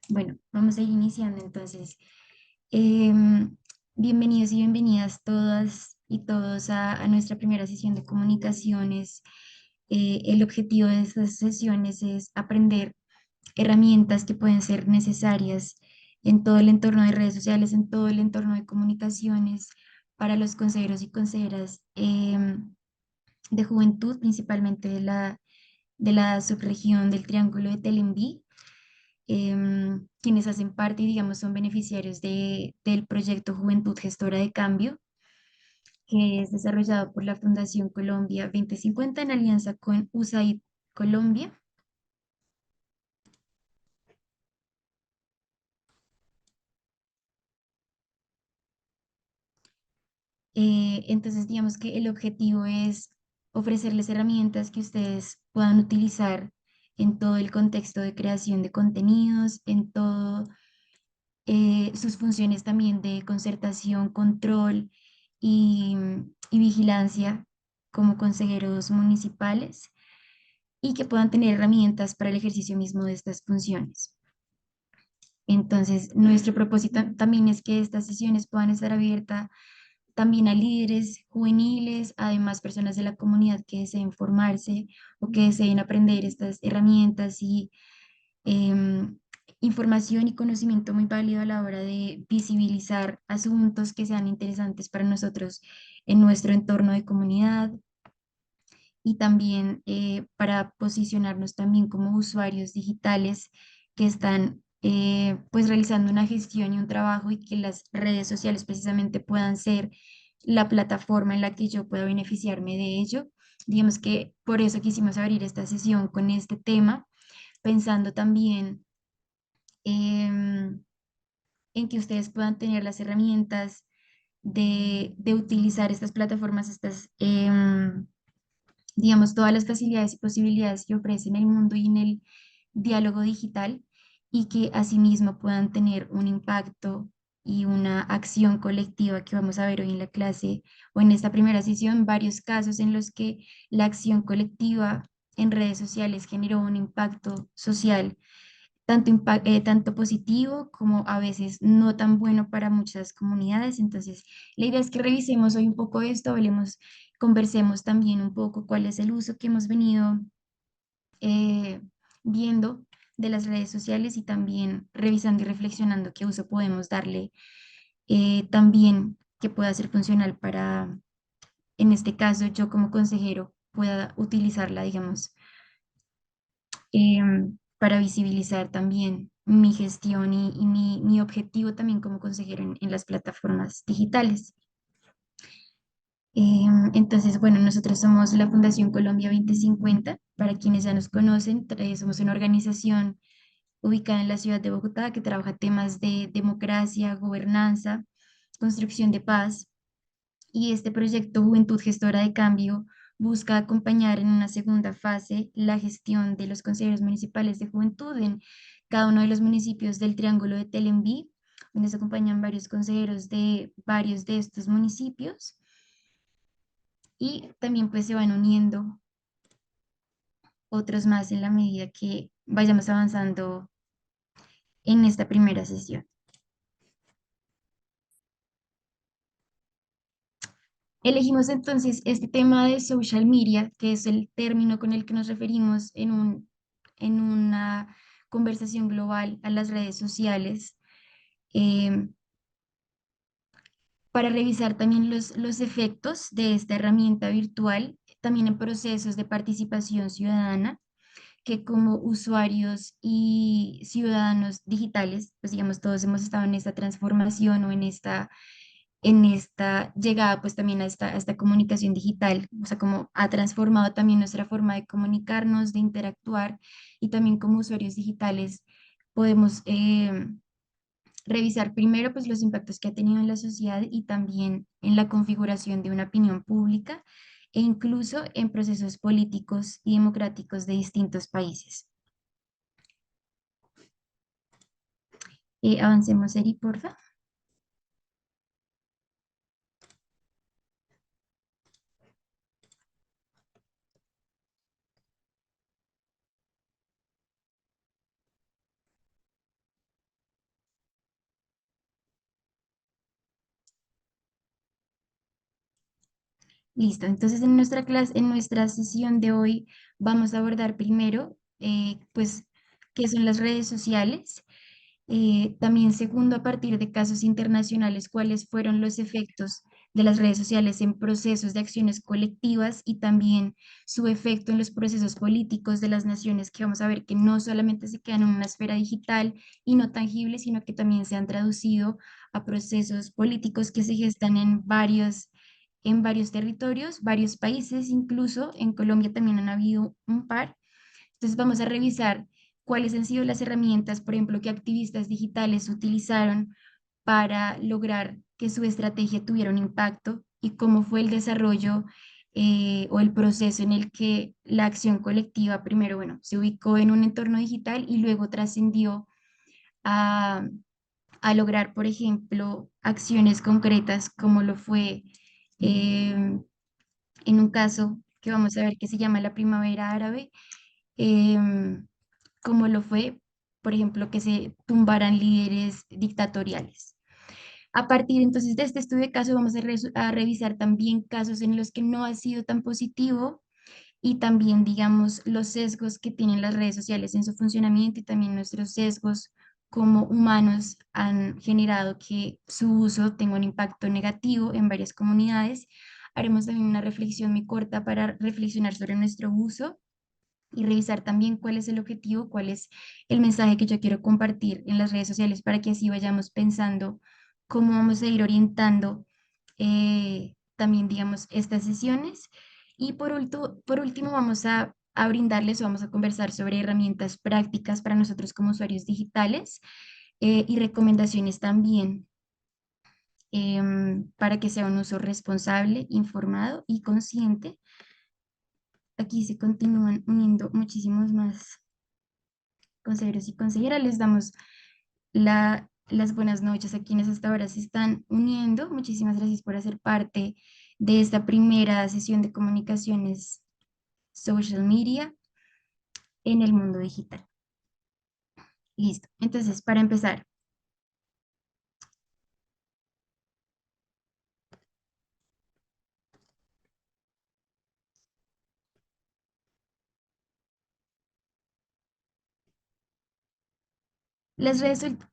Bueno, vamos a ir iniciando entonces. Em, Bienvenidos y bienvenidas todas y todos a nuestra primera sesión de comunicaciones. El objetivo de estas sesiones es aprender herramientas que pueden ser necesarias en todo el entorno de redes sociales, en todo el entorno de comunicaciones para los consejeros y consejeras de juventud, principalmente de la subregión del Triángulo de Telenví, quienes hacen parte y, digamos, son beneficiarios del proyecto Juventud Gestora de Cambio, que es desarrollado por la Fundación Colombia 2050 en alianza con USAID Colombia. Entonces, digamos que el objetivo es ofrecerles herramientas que ustedes puedan utilizar en todo el contexto de creación de contenidos, en todo sus funciones también de concertación, control y vigilancia como consejeros municipales, y que puedan tener herramientas para el ejercicio mismo de estas funciones. Entonces, nuestro propósito también es que estas sesiones puedan estar abiertas también a líderes juveniles, además personas de la comunidad que deseen formarse o que deseen aprender estas herramientas y em, información y conocimiento muy válido a la hora de visibilizar asuntos que sean interesantes para nosotros en nuestro entorno de comunidad, y también para posicionarnos también como usuarios digitales que están pues realizando una gestión y un trabajo, y que las redes sociales precisamente puedan ser la plataforma en la que yo pueda beneficiarme de ello. Digamos que por eso quisimos abrir esta sesión con este tema, pensando también em, en que ustedes puedan tener las herramientas de utilizar estas plataformas, digamos, todas las facilidades y posibilidades que ofrecen el mundo y en el diálogo digital, y que asimismo puedan tener un impacto y una acción colectiva, que vamos a ver hoy en la clase o en esta primera sesión, varios casos en los que la acción colectiva en redes sociales generó un impacto social, tanto positivo como a veces no tan bueno para muchas comunidades. Entonces, la idea es que revisemos hoy un poco esto, hablemos, conversemos también un poco cuál es el uso que hemos venido eh, viendo de las redes sociales, y también revisando y reflexionando qué uso podemos darle, también que pueda ser funcional para, en este caso, yo como consejero pueda utilizarla, digamos, para visibilizar también mi gestión y mi objetivo también como consejero en las plataformas digitales. Entonces, bueno, nosotros somos la Fundación Colombia 2050. Para quienes ya nos conocen, somos una organización ubicada en la ciudad de Bogotá que trabaja temas de democracia, gobernanza, construcción de paz. Y este proyecto Juventud Gestora de Cambio busca acompañar en una segunda fase la gestión de los consejeros municipales de juventud en cada uno de los municipios del Triángulo de Telenví, donde se acompañan varios consejeros de varios de estos municipios, y también pues se van uniendo otros más en la medida que vayamos avanzando en esta primera sesión. Elegimos entonces este tema de social media, que es el término con el que nos referimos en una conversación global a las redes sociales, eh, para revisar también los efectos de esta herramienta virtual, también en procesos de participación ciudadana, que como usuarios y ciudadanos digitales, pues digamos, todos hemos estado en esta transformación o en esta llegada pues también a esta comunicación digital, o sea, como ha transformado también nuestra forma de comunicarnos, de interactuar, y también como usuarios digitales podemos revisar primero pues los impactos que ha tenido en la sociedad y también en la configuración de una opinión pública, e incluso en procesos políticos y democráticos de distintos países. Avancemos, Eri, porfa. Listo. Entonces, en nuestra clase, en nuestra sesión de hoy, vamos a abordar primero, pues, qué son las redes sociales. También, segundo, a partir de casos internacionales, cuáles fueron los efectos de las redes sociales en procesos de acciones colectivas y también su efecto en los procesos políticos de las naciones, que vamos a ver que no solamente se quedan en una esfera digital y no tangible, sino que también se han traducido a procesos políticos que se gestan en varios territorios, varios países, incluso en Colombia también han habido un par. Entonces vamos a revisar cuáles han sido las herramientas, por ejemplo, que activistas digitales utilizaron para lograr que su estrategia tuviera un impacto y cómo fue el desarrollo o el proceso en el que la acción colectiva primero, bueno, se ubicó en un entorno digital y luego trascendió a, a lograr, por ejemplo, acciones concretas como lo fue eh, en un caso que vamos a ver que se llama la Primavera Árabe, em, como lo fue, por ejemplo, que se tumbaran líderes dictatoriales. A partir entonces de este estudio de caso vamos a revisar también casos en los que no ha sido tan positivo y también, digamos, los sesgos que tienen las redes sociales en su funcionamiento y también nuestros sesgos como humanos han generado que su uso tenga un impacto negativo en varias comunidades. Haremos también una reflexión muy corta para reflexionar sobre nuestro uso y revisar también cuál es el objetivo, cuál es el mensaje que yo quiero compartir en las redes sociales para que así vayamos pensando cómo vamos a ir orientando también, digamos, estas sesiones. Y por último, a brindarles o vamos a conversar sobre herramientas prácticas para nosotros como usuarios digitales y recomendaciones también para que sea un uso responsable, informado y consciente. Aquí se continúan uniendo muchísimos más consejeros y consejeras. Les damos las buenas noches a quienes hasta ahora se están uniendo. Muchísimas gracias por hacer parte de esta primera sesión de comunicaciones social media en el mundo digital. Listo. Entonces, para empezar,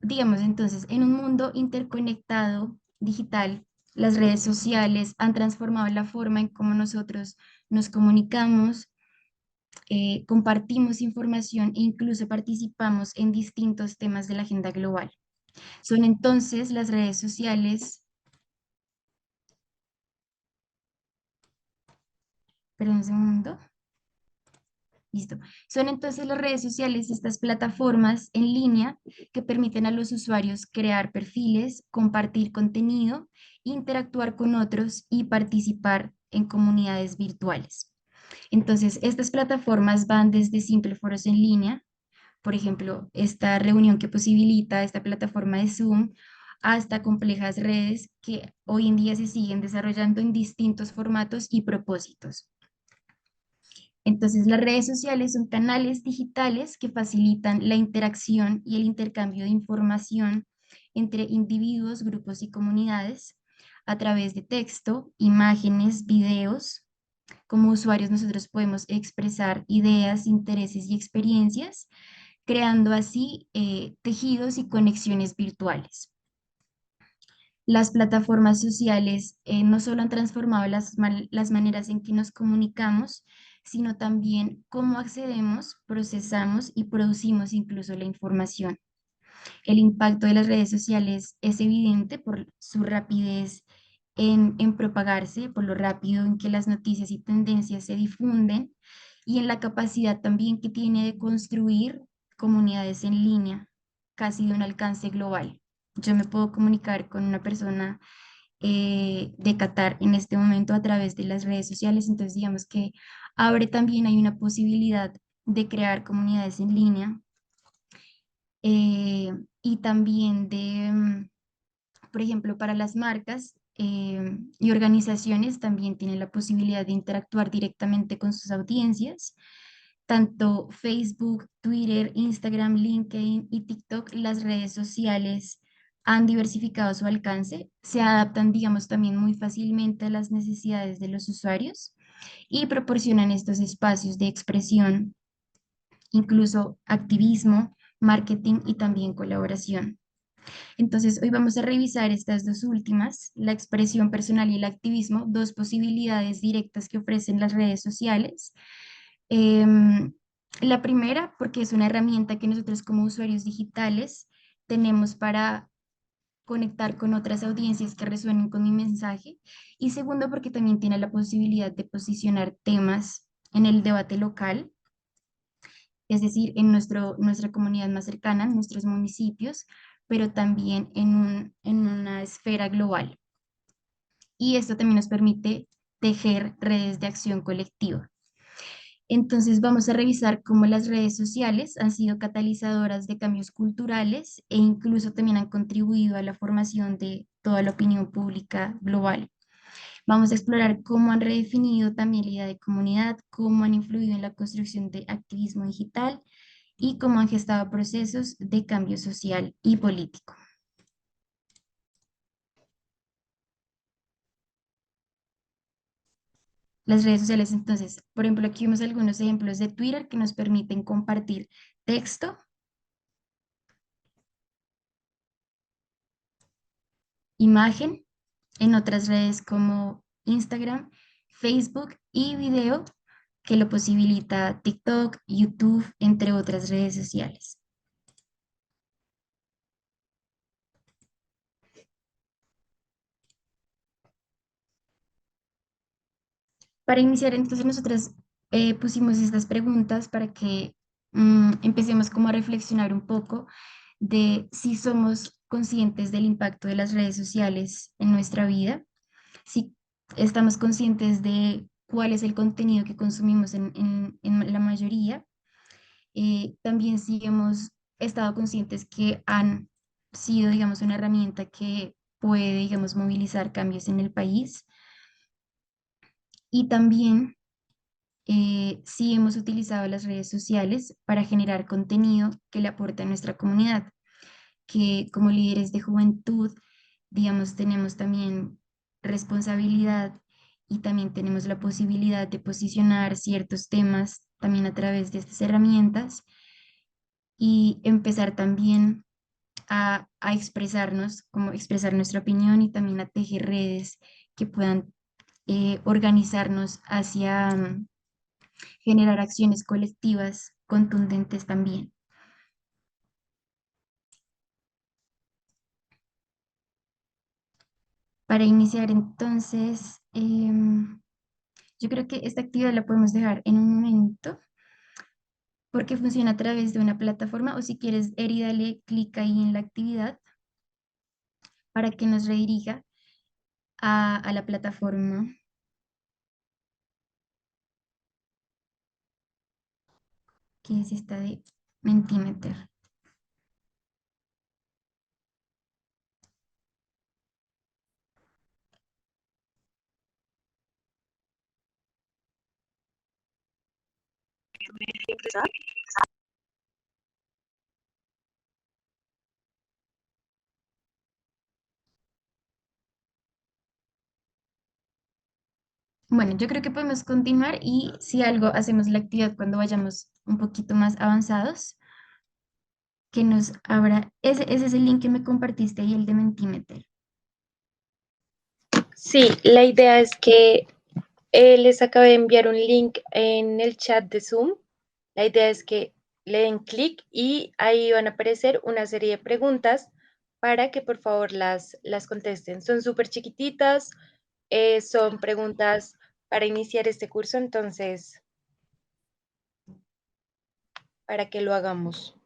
digamos entonces, en un mundo interconectado digital, las redes sociales han transformado la forma en cómo nosotros nos comunicamos, compartimos información e incluso participamos en distintos temas de la agenda global. Son entonces las redes sociales, perdón un segundo, listo. Son entonces las redes sociales, estas plataformas en línea que permiten a los usuarios crear perfiles, compartir contenido, interactuar con otros y participar en comunidades virtuales. Entonces, estas plataformas van desde simples foros en línea, por ejemplo, esta reunión que posibilita esta plataforma de Zoom, hasta complejas redes que hoy en día se siguen desarrollando en distintos formatos y propósitos. Entonces, las redes sociales son canales digitales que facilitan la interacción y el intercambio de información entre individuos, grupos y comunidades a través de texto, imágenes, videos. Como usuarios nosotros podemos expresar ideas, intereses y experiencias creando así tejidos y conexiones virtuales. Las plataformas sociales no solo han transformado las maneras en que nos comunicamos, sino también cómo accedemos, procesamos y producimos incluso la información. El impacto de las redes sociales es evidente por su rapidez en propagarse, por lo rápido en que las noticias y tendencias se difunden y en la capacidad también que tiene de construir comunidades en línea, casi de un alcance global. Yo me puedo comunicar con una persona de Qatar en este momento a través de las redes sociales, entonces digamos que abre también hay una posibilidad de crear comunidades en línea y también por ejemplo, para las marcas y organizaciones también tienen la posibilidad de interactuar directamente con sus audiencias. Tanto Facebook, Twitter, Instagram, LinkedIn y TikTok, las redes sociales han diversificado su alcance, se adaptan, digamos, también muy fácilmente a las necesidades de los usuarios y proporcionan estos espacios de expresión, incluso activismo, marketing y también colaboración. Entonces, hoy vamos a revisar estas dos últimas, la expresión personal y el activismo, dos posibilidades directas que ofrecen las redes sociales. Em, la primera, porque es una herramienta que nosotros como usuarios digitales tenemos para conectar con otras audiencias que resuenen con mi mensaje. Y segundo, porque también tiene la posibilidad de posicionar temas en el debate local, es decir, en nuestra comunidad más cercana, en nuestros municipios, pero también en una esfera global. Y esto también nos permite tejer redes de acción colectiva. Entonces vamos a revisar cómo las redes sociales han sido catalizadoras de cambios culturales e incluso también han contribuido a la formación de toda la opinión pública global. Vamos a explorar cómo han redefinido también la idea de comunidad, cómo han influido en la construcción de activismo digital y cómo han gestado procesos de cambio social y político. Las redes sociales, entonces, por ejemplo, aquí vemos algunos ejemplos de Twitter que nos permiten compartir texto, imagen, en otras redes como Instagram, Facebook y video, que lo posibilita TikTok, YouTube, entre otras redes sociales. Para iniciar, entonces, nosotras pusimos estas preguntas para que empecemos como a reflexionar un poco de si somos conscientes del impacto de las redes sociales en nuestra vida, si estamos conscientes de cuál es el contenido que consumimos en la mayoría, también si hemos estado conscientes que han sido, digamos, una herramienta que puede, digamos, movilizar cambios en el país y también si hemos utilizado las redes sociales para generar contenido que le aporte a nuestra comunidad, que como líderes de juventud, digamos, tenemos también responsabilidad y también tenemos la posibilidad de posicionar ciertos temas también a través de estas herramientas y empezar también a expresarnos, como expresar nuestra opinión y también a tejer redes que puedan organizarnos hacia generar acciones colectivas contundentes también. Para iniciar entonces, yo creo que esta actividad la podemos dejar en un momento porque funciona a través de una plataforma o si quieres, Eri, dale clic ahí en la actividad para que nos redirija a la plataforma que es esta de Mentimeter. Bueno, yo creo que podemos continuar y si algo hacemos la actividad cuando vayamos un poquito más avanzados, que nos abra, ese es el link que me compartiste ahí, el de Mentimeter. Sí, la idea es que les acabé de enviar un link en el chat de Zoom. La idea es que le den clic y ahí van a aparecer una serie de preguntas para que por favor las contesten. Son súper chiquititas, son preguntas para iniciar este curso, entonces, para que lo hagamos.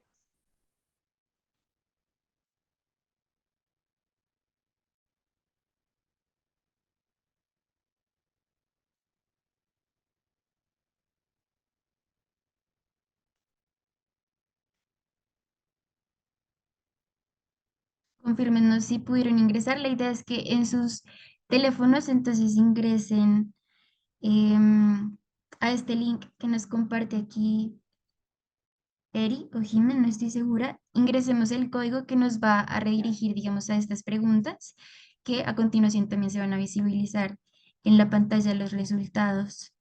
Confírmenos si pudieron ingresar. La idea es que en sus teléfonos entonces ingresen a este link que nos comparte aquí Eri o Jimen, no estoy segura, ingresemos el código que nos va a redirigir, digamos, a estas preguntas, que a continuación también se van a visibilizar en la pantalla los resultados.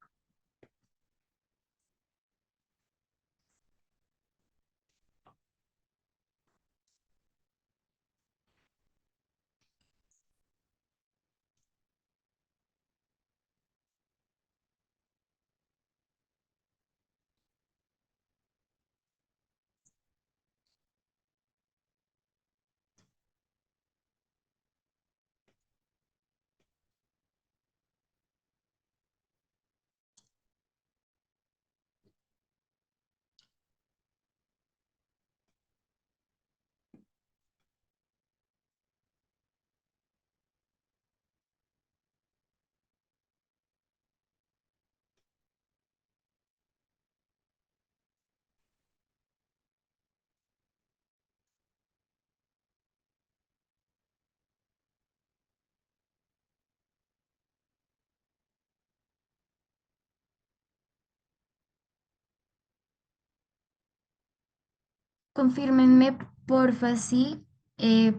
Confírmenme, porfa, si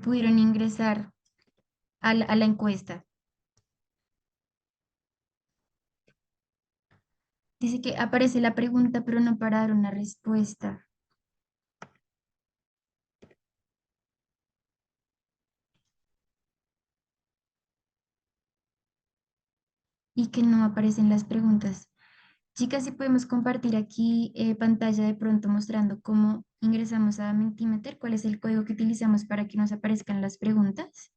pudieron ingresar a la encuesta. Dice que aparece la pregunta, pero no para dar una respuesta y que no aparecen las preguntas. Chicas, si podemos compartir aquí pantalla de pronto mostrando cómo ingresamos a Mentimeter, cuál es el código que utilizamos para que nos aparezcan las preguntas.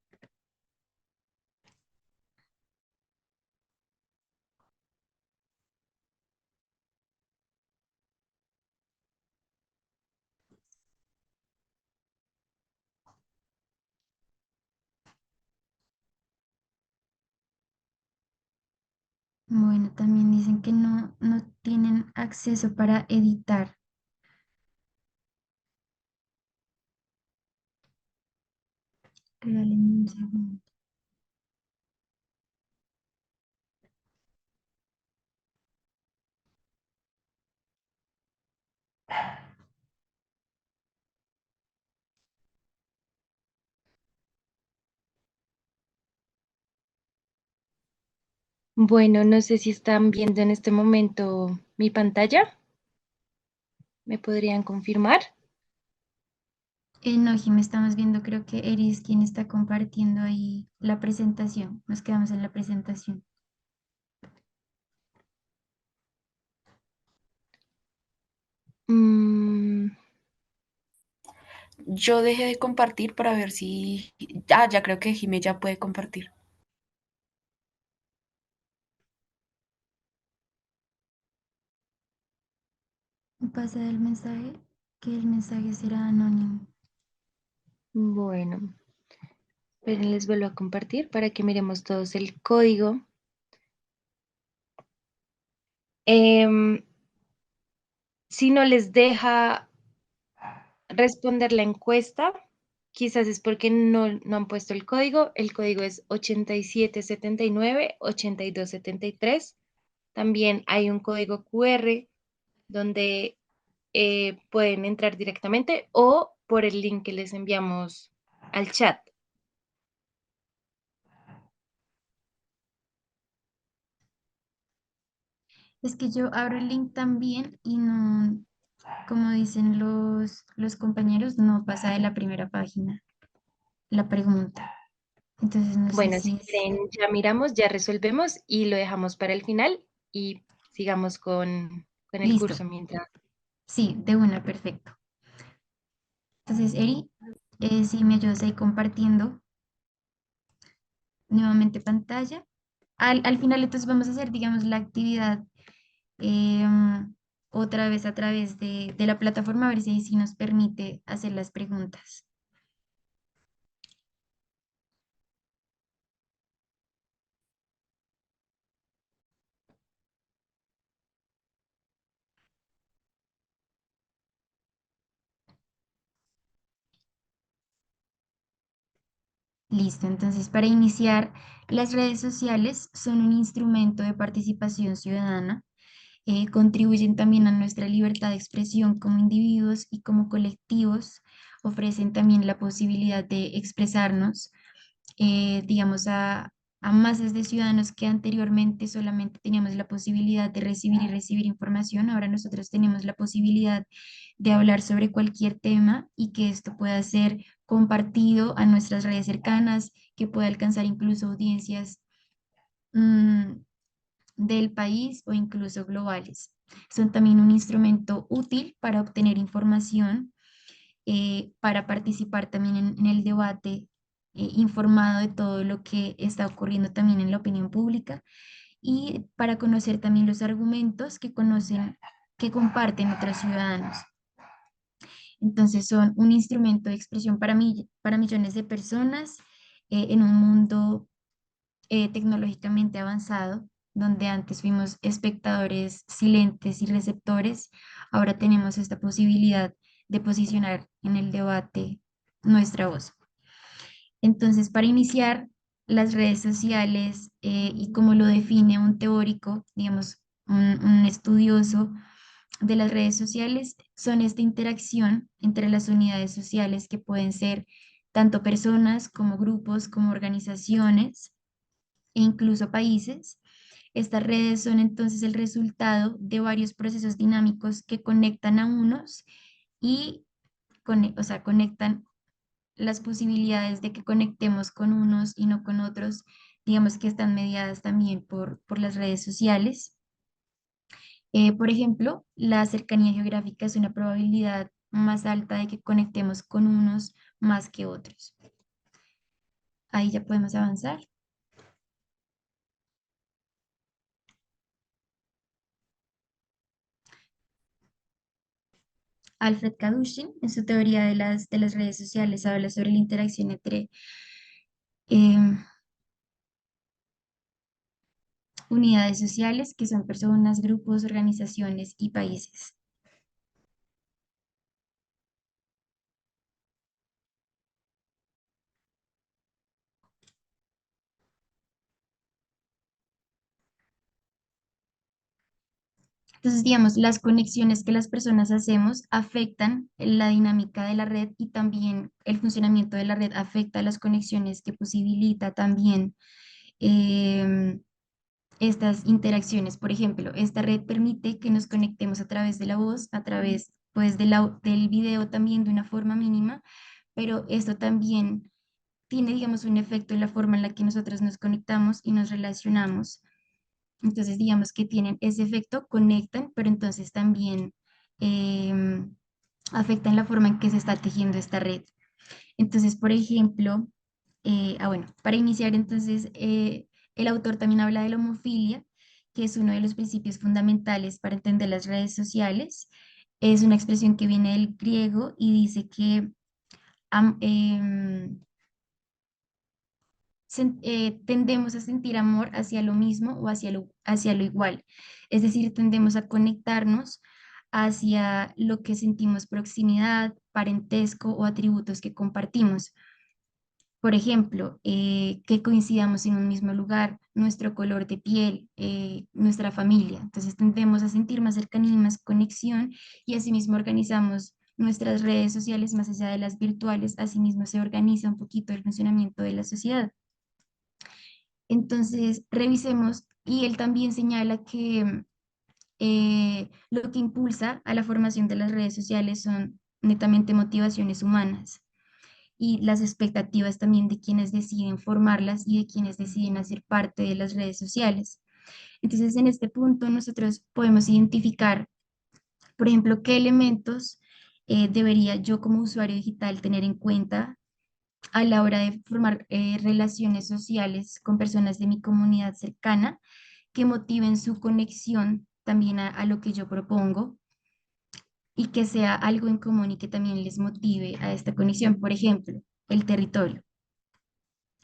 Bueno, también dicen que no tienen acceso para editar. Regálenme un segundo. Bueno, no sé si están viendo en este momento mi pantalla. ¿Me podrían confirmar? No, Jim, estamos viendo, creo que Eris quien está compartiendo ahí la presentación. Nos quedamos en la presentación. Mm, Yo dejé de compartir para ver si... Ah, ya creo que Jimé ya puede compartir. Pasa el mensaje, que el mensaje será anónimo. bueno, pero les vuelvo a compartir para que miremos todos el código. Em, si no les deja responder la encuesta, quizás es porque no han puesto el código. El código es 8779-8273. También hay un código QR donde pueden entrar directamente o por el link que les enviamos al chat. Es que yo abro el link también y no, como dicen los compañeros, no pasa de la primera página la pregunta. Entonces no sé Bueno, si si es... quieren, ya miramos, ya resolvemos y lo dejamos para el final y sigamos con el Listo. curso mientras. Sí, de una, perfecto. Entonces, Eri, si me ayudas ahí compartiendo nuevamente pantalla. Al final, entonces vamos a hacer, digamos, la actividad otra vez a través de la plataforma, a ver si nos permite hacer las preguntas. Listo, entonces para iniciar, las redes sociales son un instrumento de participación ciudadana contribuyen también a nuestra libertad de expresión como individuos y como colectivos, ofrecen también la posibilidad de expresarnos, digamos, a masas de ciudadanos que anteriormente solamente teníamos la posibilidad de recibir y recibir información. Ahora nosotros tenemos la posibilidad de hablar sobre cualquier tema y que esto pueda ser compartido a nuestras redes cercanas, que pueda alcanzar incluso audiencias mm, del país o incluso globales. Son también un instrumento útil para obtener información, para participar también en el debate, informado de todo lo que está ocurriendo también en la opinión pública y para conocer también los argumentos que comparten otros ciudadanos. Entonces son un instrumento de expresión para millones de personas, en un mundo tecnológicamente avanzado, donde antes fuimos espectadores silentes y receptores. Ahora tenemos esta posibilidad de posicionar en el debate nuestra voz. Entonces, para iniciar, las redes sociales, y como lo define un teórico, digamos, un estudioso de las redes sociales, son esta interacción entre las unidades sociales que pueden ser tanto personas como grupos, como organizaciones e incluso países. Estas redes son entonces el resultado de varios procesos dinámicos que conectan a unos y o sea, conectan las posibilidades de que conectemos con unos y no con otros, digamos que están mediadas también por las redes sociales. Por ejemplo, la cercanía geográfica es una probabilidad más alta de que conectemos con unos más que otros. Ahí ya podemos avanzar. Alfred Kadushin, en su teoría de las redes sociales, habla sobre la interacción entre em, unidades sociales, que son personas, grupos, organizaciones y países. Entonces, digamos, las conexiones que las personas hacemos afectan la dinámica de la red y también el funcionamiento de la red afecta las conexiones que posibilita también em, estas interacciones. Por ejemplo, esta red permite que nos conectemos a través de la voz, a través pues, del video también de una forma mínima, pero esto también tiene, digamos, un efecto en la forma en la que nosotros nos conectamos y nos relacionamos. Entonces, digamos que tienen ese efecto, conectan, pero entonces también em, afectan la forma en que se está tejiendo esta red. Entonces, por ejemplo, bueno, para iniciar, entonces, el autor también habla de la homofilia, que es uno de los principios fundamentales para entender las redes sociales. Es una expresión que viene del griego y dice que tendemos a sentir amor hacia lo mismo o hacia lo igual. Es decir, tendemos a conectarnos hacia lo que sentimos proximidad, parentesco o atributos que compartimos. Por ejemplo, que coincidamos en un mismo lugar, nuestro color de piel, nuestra familia. Entonces tendemos a sentir más cercanía y más conexión y asimismo organizamos nuestras redes sociales más allá de las virtuales. Asimismo se organiza un poquito el funcionamiento de la sociedad. Entonces, revisemos y él también señala que lo que impulsa a la formación de las redes sociales son netamente motivaciones humanas y las expectativas también de quienes deciden formarlas y de quienes deciden hacer parte de las redes sociales. Entonces, en este punto nosotros podemos identificar, por ejemplo, qué elementos debería yo como usuario digital tener en cuenta a la hora de formar relaciones sociales con personas de mi comunidad cercana que motiven su conexión también a lo que yo propongo y que sea algo en común y que también les motive a esta conexión. Por ejemplo, el territorio.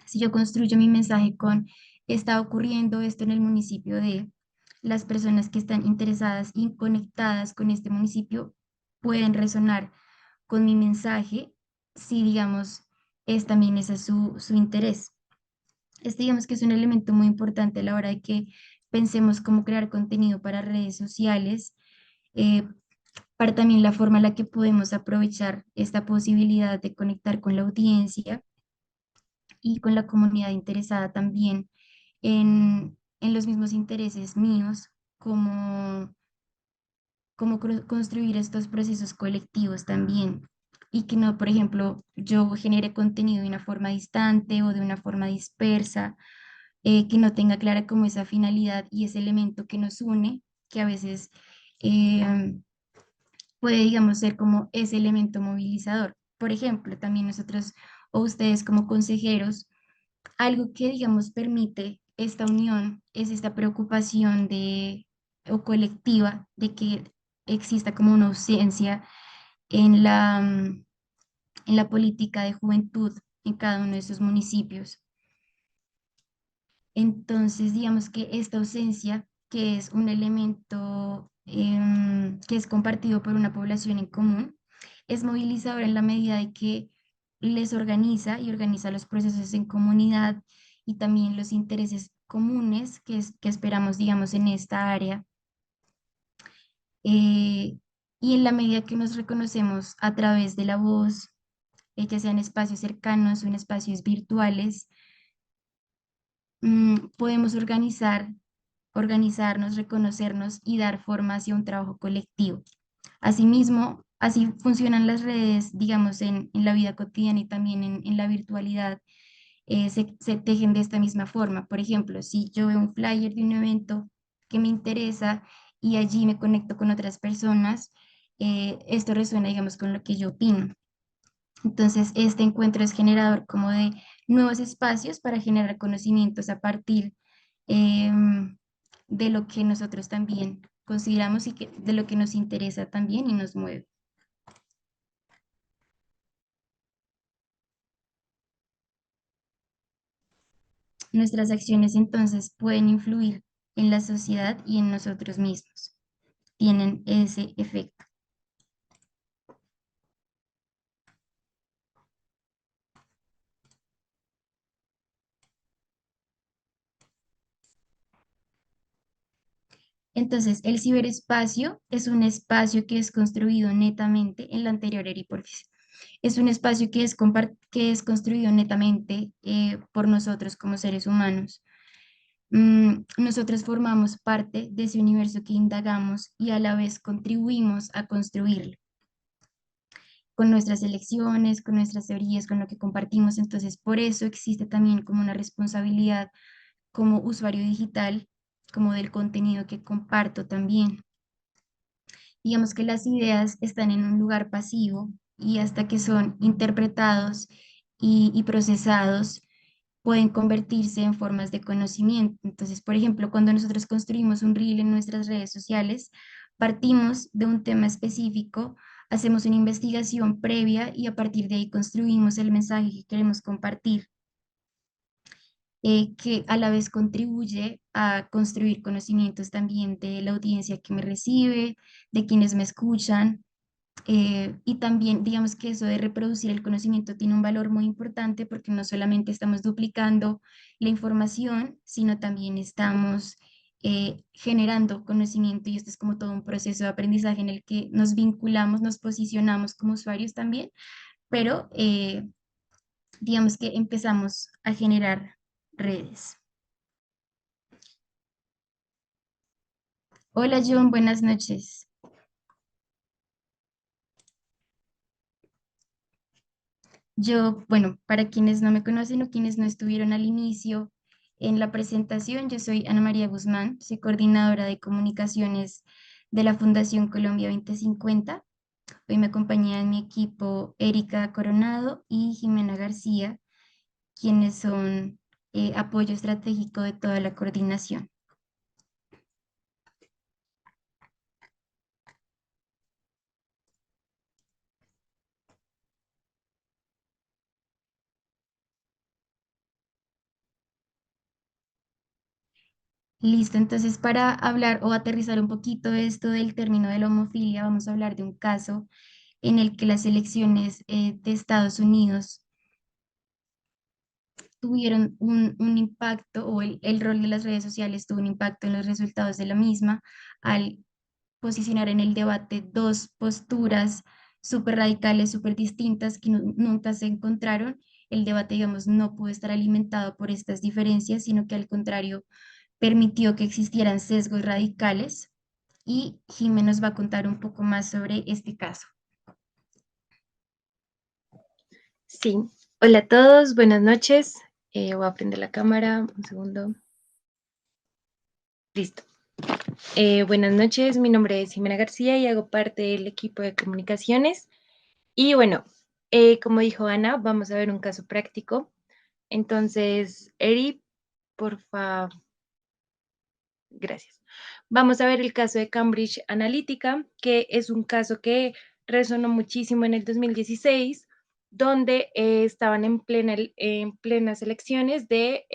Si yo construyo mi mensaje con está ocurriendo esto en el municipio de las personas que están interesadas y conectadas con este municipio pueden resonar con mi mensaje si, digamos, es también ese su interés. Este, digamos que es un elemento muy importante a la hora de que pensemos cómo crear contenido para redes sociales, eh, para también la forma en la que podemos aprovechar esta posibilidad de conectar con la audiencia y con la comunidad interesada también en los mismos intereses míos, como construir estos procesos colectivos también. Y que no, por ejemplo, yo genere contenido de una forma distante o de una forma dispersa, que no tenga clara como esa finalidad y ese elemento que nos une, que a veces puede, digamos, ser como ese elemento movilizador. Por ejemplo, también nosotros o ustedes como consejeros, algo que, digamos, permite esta unión es esta preocupación de, o colectiva de que exista como una ausencia en en la política de juventud en cada uno de esos municipios. Entonces, digamos que esta ausencia, que es un elemento que es compartido por una población en común, es movilizadora en la medida de que les organiza y organiza los procesos en comunidad y también los intereses comunes que esperamos, digamos, en esta área. Eh, y en la medida que nos reconocemos a través de la voz, ya sean espacios cercanos o en espacios virtuales, podemos organizarnos, reconocernos y dar forma hacia un trabajo colectivo. Asimismo, así funcionan las redes, digamos, en la vida cotidiana y también en la virtualidad. Se tejen de esta misma forma. Por ejemplo, si yo veo un flyer de un evento que me interesa y allí me conecto con otras personas, esto resuena, digamos, con lo que yo opino. Entonces, este encuentro es generador como de nuevos espacios para generar conocimientos a partir em, de lo que nosotros también consideramos y de lo que nos interesa también y nos mueve. Nuestras acciones entonces pueden influir en la sociedad y en nosotros mismos. Tienen ese efecto. Entonces, el ciberespacio es un espacio que es construido netamente en la anterior hipótesis. Es un espacio que es construido netamente por nosotros como seres humanos. Nosotros formamos parte de ese universo que indagamos y a la vez contribuimos a construirlo con nuestras elecciones, con nuestras teorías, con lo que compartimos. Entonces, por eso existe también como una responsabilidad como usuario digital, como del contenido que comparto también. Digamos que las ideas están en un lugar pasivo y hasta que son interpretados y procesados, pueden convertirse en formas de conocimiento. Entonces, por ejemplo, cuando nosotros construimos un reel en nuestras redes sociales, partimos de un tema específico, hacemos una investigación previa y a partir de ahí construimos el mensaje que queremos compartir, que a la vez contribuye a construir conocimientos también de la audiencia que me recibe, de quienes me escuchan. Y también, digamos que eso de reproducir el conocimiento tiene un valor muy importante porque no solamente estamos duplicando la información, sino también estamos generando conocimiento y esto es como todo un proceso de aprendizaje en el que nos vinculamos, nos posicionamos como usuarios también, pero digamos que empezamos a generar redes. Hola John, buenas noches. Yo, bueno, para quienes no me conocen o quienes no estuvieron al inicio en la presentación, yo soy Ana María Guzmán, soy coordinadora de comunicaciones de la Fundación Colombia 2050. Hoy me acompaña en mi equipo Erika Coronado y Jimena García, quienes son apoyo estratégico de toda la coordinación. Listo, entonces para hablar o aterrizar un poquito esto del término de la homofilia, vamos a hablar de un caso en el que las elecciones de Estados Unidos tuvieron un impacto o el rol de las redes sociales tuvo un impacto en los resultados de la misma al posicionar en el debate dos posturas súper radicales, súper distintas que nunca se encontraron. El debate, digamos, no pudo estar alimentado por estas diferencias, sino que al contrario permitió que existieran sesgos radicales y Jimé nos va a contar un poco más sobre este caso. Sí, hola a todos, buenas noches. Voy a prender la cámara, un segundo. Listo. Buenas noches, mi nombre es Jimena García y hago parte del equipo de comunicaciones. Y bueno, como dijo Ana, vamos a ver un caso práctico. Entonces, Eri, por favor, gracias. Vamos a ver el caso de Cambridge Analytica, que es un caso que resonó muchísimo en el 2016, donde estaban en plenas elecciones de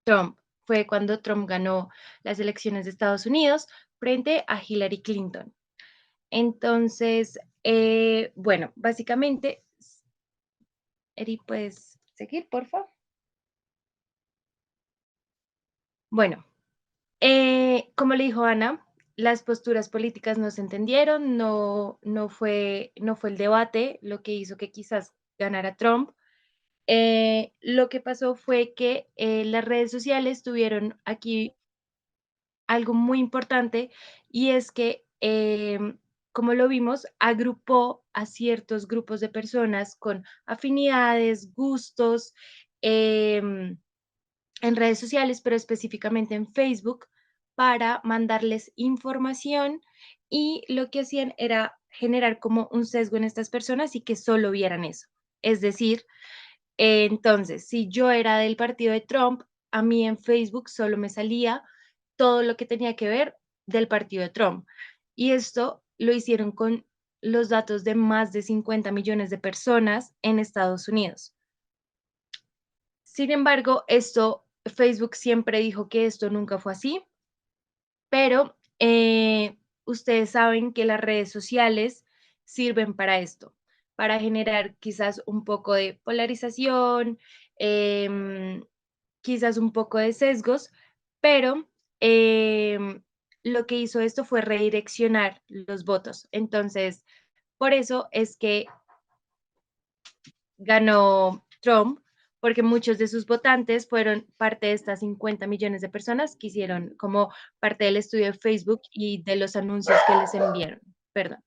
Trump. Fue cuando Trump ganó las elecciones de Estados Unidos frente a Hillary Clinton. Entonces, bueno, básicamente, Eri, ¿puedes seguir, por favor? Bueno, como le dijo Ana, las posturas políticas no se entendieron, no fue el debate lo que hizo que quizás ganara Trump. Lo que pasó fue que las redes sociales tuvieron aquí algo muy importante y es que, como lo vimos, agrupó a ciertos grupos de personas con afinidades, gustos, en redes sociales, pero específicamente en Facebook, para mandarles información y lo que hacían era generar como un sesgo en estas personas y que solo vieran eso. Es decir, entonces, si yo era del partido de Trump, a mí en Facebook solo me salía todo lo que tenía que ver del partido de Trump. Y esto lo hicieron con los datos de más de 50 millones de personas en Estados Unidos. Sin embargo, Facebook siempre dijo que esto nunca fue así, pero ustedes saben que las redes sociales sirven para esto, para generar quizás un poco de polarización, em, quizás un poco de sesgos, pero lo que hizo esto fue redireccionar los votos. Entonces, por eso es que ganó Trump, porque muchos de sus votantes fueron parte de estas 50 millones de personas que hicieron como parte del estudio de Facebook y de los anuncios que les enviaron. Perdón.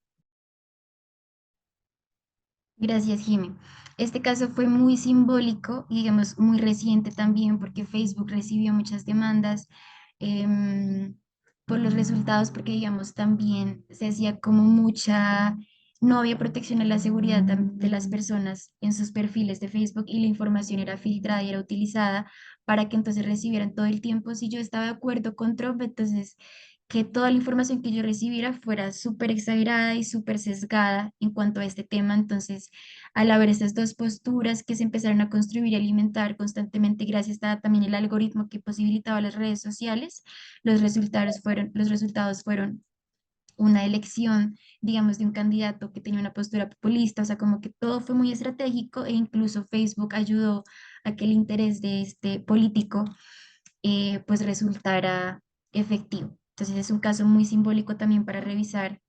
Gracias, Jimé. Este caso fue muy simbólico y, digamos, muy reciente también porque Facebook recibió muchas demandas em, por los resultados, porque, digamos, también se hacía como mucha, no había protección a la seguridad de las personas en sus perfiles de Facebook y la información era filtrada y era utilizada para que entonces recibieran todo el tiempo. Si yo estaba de acuerdo con Trump, entonces que toda la información que yo recibiera fuera súper exagerada y súper sesgada en cuanto a este tema. Entonces, al haber estas dos posturas que se empezaron a construir y alimentar constantemente gracias a también el algoritmo que posibilitaba las redes sociales, los resultados fueron una elección, digamos, de un candidato que tenía una postura populista, o sea, como que todo fue muy estratégico e incluso Facebook ayudó a que el interés de este político pues resultara efectivo. Entonces es un caso muy simbólico también para revisar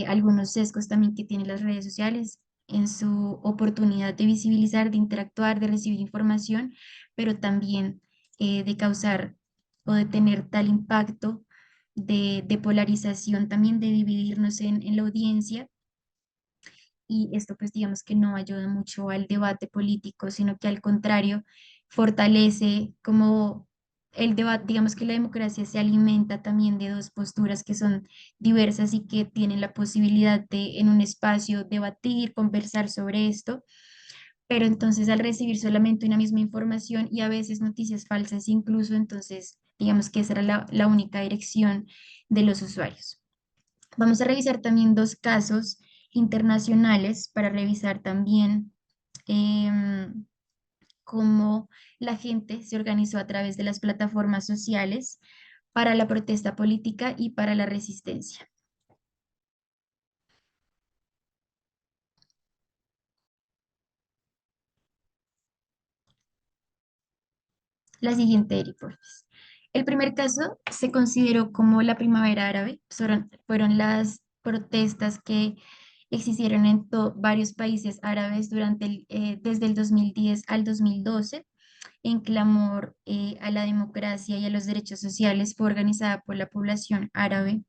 algunos sesgos también que tienen las redes sociales en su oportunidad de visibilizar, de interactuar, de recibir información, pero también de causar o de tener tal impacto de polarización, también de dividirnos en la audiencia. Y esto pues digamos que no ayuda mucho al debate político, sino que al contrario fortalece como el debate, digamos que la democracia se alimenta también de dos posturas que son diversas y que tienen la posibilidad de en un espacio debatir, conversar sobre esto, pero entonces al recibir solamente una misma información y a veces noticias falsas incluso, entonces digamos que esa era la única dirección de los usuarios. Vamos a revisar también dos casos internacionales para revisar también cómo la gente se organizó a través de las plataformas sociales para la protesta política y para la resistencia. La siguiente, Eri, por favor. El primer caso se consideró como la primavera árabe. Fueron las protestas que existieron en varios países árabes desde el 2010 al 2012 en clamor a la democracia y a los derechos sociales. Fue organizada por la población árabe.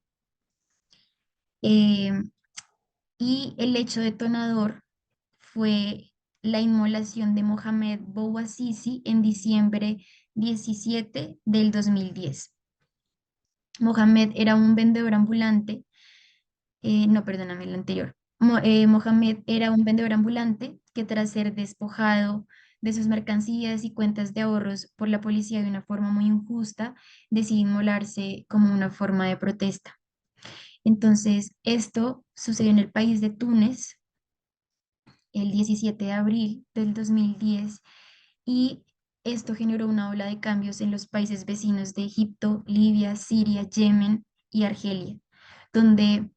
Eh, y el hecho detonador fue la inmolación de Mohamed Bouazizi en diciembre 17 del 2010. Mohamed era un vendedor ambulante, no, perdóname, el anterior. Mohamed era un vendedor ambulante que tras ser despojado de sus mercancías y cuentas de ahorros por la policía de una forma muy injusta, decidió inmolarse como una forma de protesta. Entonces, esto sucedió en el país de Túnez el 17 de abril del 2010 y esto generó una ola de cambios en los países vecinos de Egipto, Libia, Siria, Yemen y Argelia, donde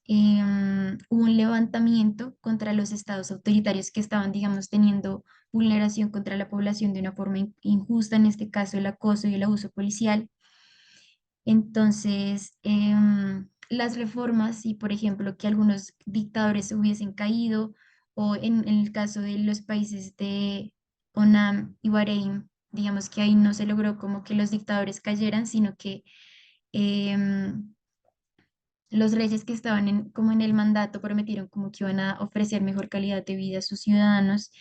hubo un levantamiento contra los estados autoritarios que estaban, digamos, teniendo vulneración contra la población de una forma injusta, en este caso el acoso y el abuso policial. Entonces, las reformas y, por ejemplo, que algunos dictadores hubiesen caído, o en el caso de los países de Onam y Bahrein, digamos que ahí no se logró como que los dictadores cayeran, sino que em, los reyes que estaban como en el mandato prometieron como que iban a ofrecer mejor calidad de vida a sus ciudadanos.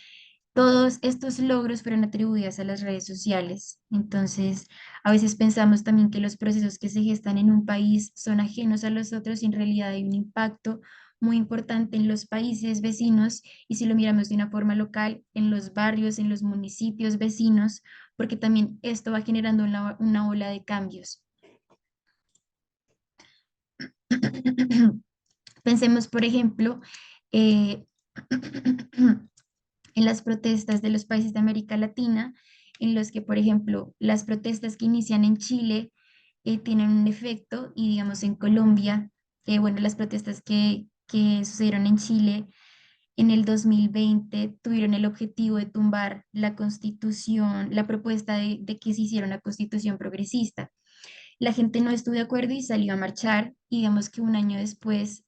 Todos estos logros fueron atribuidos a las redes sociales. Entonces, a veces pensamos también que los procesos que se gestan en un país son ajenos a los otros y en realidad hay un impacto muy importante en los países vecinos y si lo miramos de una forma local, en los barrios, en los municipios vecinos, porque también esto va generando una ola de cambios. Pensemos, por ejemplo, eh, en las protestas de los países de América Latina, en los que, por ejemplo, las protestas que inician en Chile tienen un efecto y, digamos, en Colombia, bueno, las protestas que sucedieron en Chile en el 2020 tuvieron el objetivo de tumbar la constitución, la propuesta de que se hiciera una constitución progresista. La gente no estuvo de acuerdo y salió a marchar. Y digamos que un año después,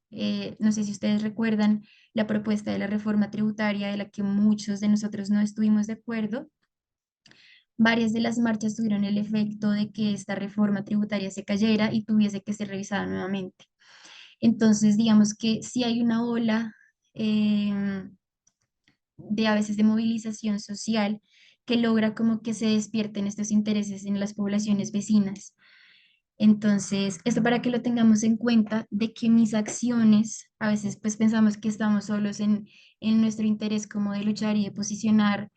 no sé si ustedes recuerdan la propuesta de la reforma tributaria de la que muchos de nosotros no estuvimos de acuerdo. Varias de las marchas tuvieron el efecto de que esta reforma tributaria se cayera y tuviese que ser revisada nuevamente. Entonces, digamos que si hay una ola de a veces de movilización social que logra como que se despierten estos intereses en las poblaciones vecinas. Entonces, esto para que lo tengamos en cuenta de que mis acciones, a veces pues pensamos que estamos solos en nuestro interés como de luchar y de posicionar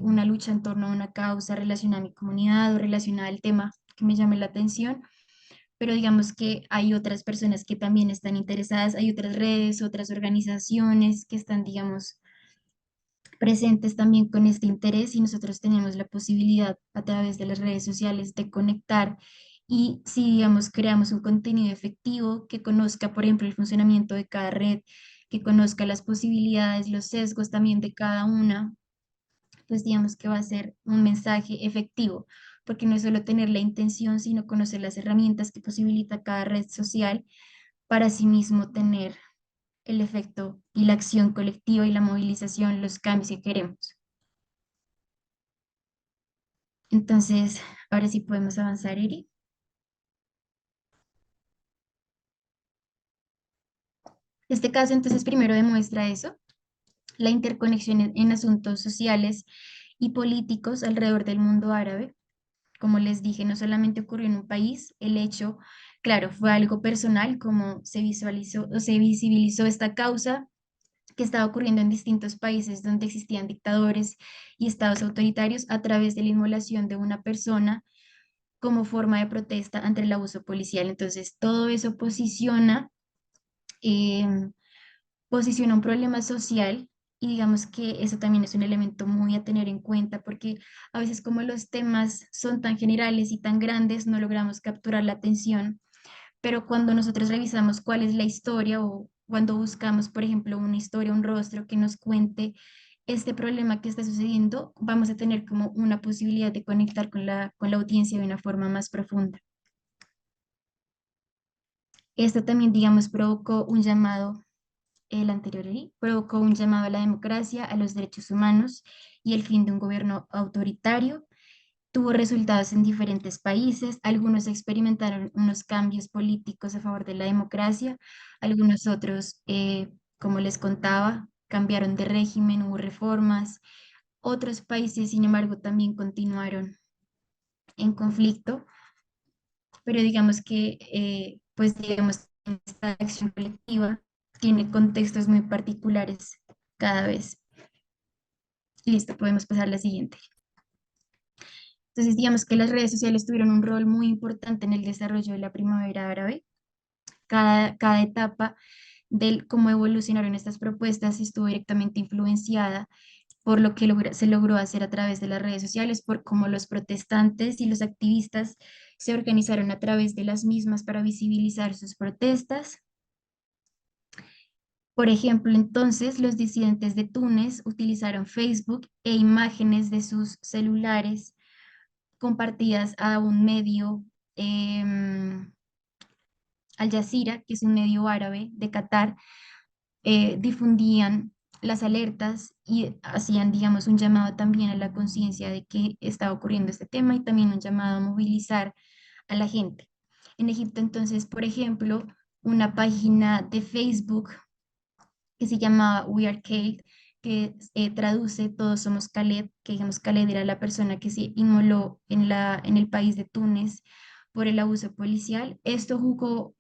una lucha en torno a una causa relacionada a mi comunidad o relacionada al tema que me llame la atención, pero digamos que hay otras personas que también están interesadas, hay otras redes, otras organizaciones que están, digamos, presentes también con este interés y nosotros tenemos la posibilidad a través de las redes sociales de conectar y si, digamos, creamos un contenido efectivo que conozca, por ejemplo, el funcionamiento de cada red, que conozca las posibilidades, los sesgos también de cada una, pues digamos que va a ser un mensaje efectivo, porque no es solo tener la intención, sino conocer las herramientas que posibilita cada red social para sí mismo tener el efecto y la acción colectiva y la movilización, los cambios que queremos. Entonces, ahora sí podemos avanzar, Eri. Este caso, entonces, primero demuestra eso, la interconexión en asuntos sociales y políticos alrededor del mundo árabe. Como les dije, no solamente ocurrió en un país, el hecho, claro, fue algo personal, como se visualizó o se visibilizó esta causa que estaba ocurriendo en distintos países donde existían dictadores y estados autoritarios a través de la inmolación de una persona como forma de protesta ante el abuso policial. Entonces, todo eso eh, posiciona un problema social y digamos que eso también es un elemento muy a tener en cuenta porque a veces como los temas son tan generales y tan grandes, no logramos capturar la atención, pero cuando nosotros revisamos cuál es la historia o cuando buscamos, por ejemplo, una historia, un rostro que nos cuente este problema que está sucediendo, vamos a tener como una posibilidad de conectar con la audiencia de una forma más profunda. Esto también, digamos, provocó un llamado, el anterior ahí, provocó un llamado a la democracia, a los derechos humanos y el fin de un gobierno autoritario. Tuvo resultados en diferentes países, algunos experimentaron unos cambios políticos a favor de la democracia, algunos otros, como les contaba, cambiaron de régimen, hubo reformas. Otros países, sin embargo, también continuaron en conflicto, pero digamos que, pues digamos, esta acción colectiva tiene contextos muy particulares cada vez. Listo, podemos pasar a la siguiente. Entonces, digamos que las redes sociales tuvieron un rol muy importante en el desarrollo de la primavera árabe. Cada etapa del cómo evolucionaron estas propuestas estuvo directamente influenciada por lo que se logró hacer a través de las redes sociales, por cómo los protestantes y los activistas se organizaron a través de las mismas para visibilizar sus protestas. Por ejemplo, entonces los disidentes de Túnez utilizaron Facebook e imágenes de sus celulares compartidas a un medio, Al Jazeera, que es un medio árabe de Qatar, difundían las alertas y hacían, digamos, un llamado también a la conciencia de que estaba ocurriendo este tema y también un llamado a movilizar a la gente. En Egipto, entonces, por ejemplo, una página de Facebook que se llamaba We Are Khaled, que traduce Todos somos Khaled, que digamos Khaled era la persona que se inmoló en el país de Túnez por el abuso policial. Esto jugó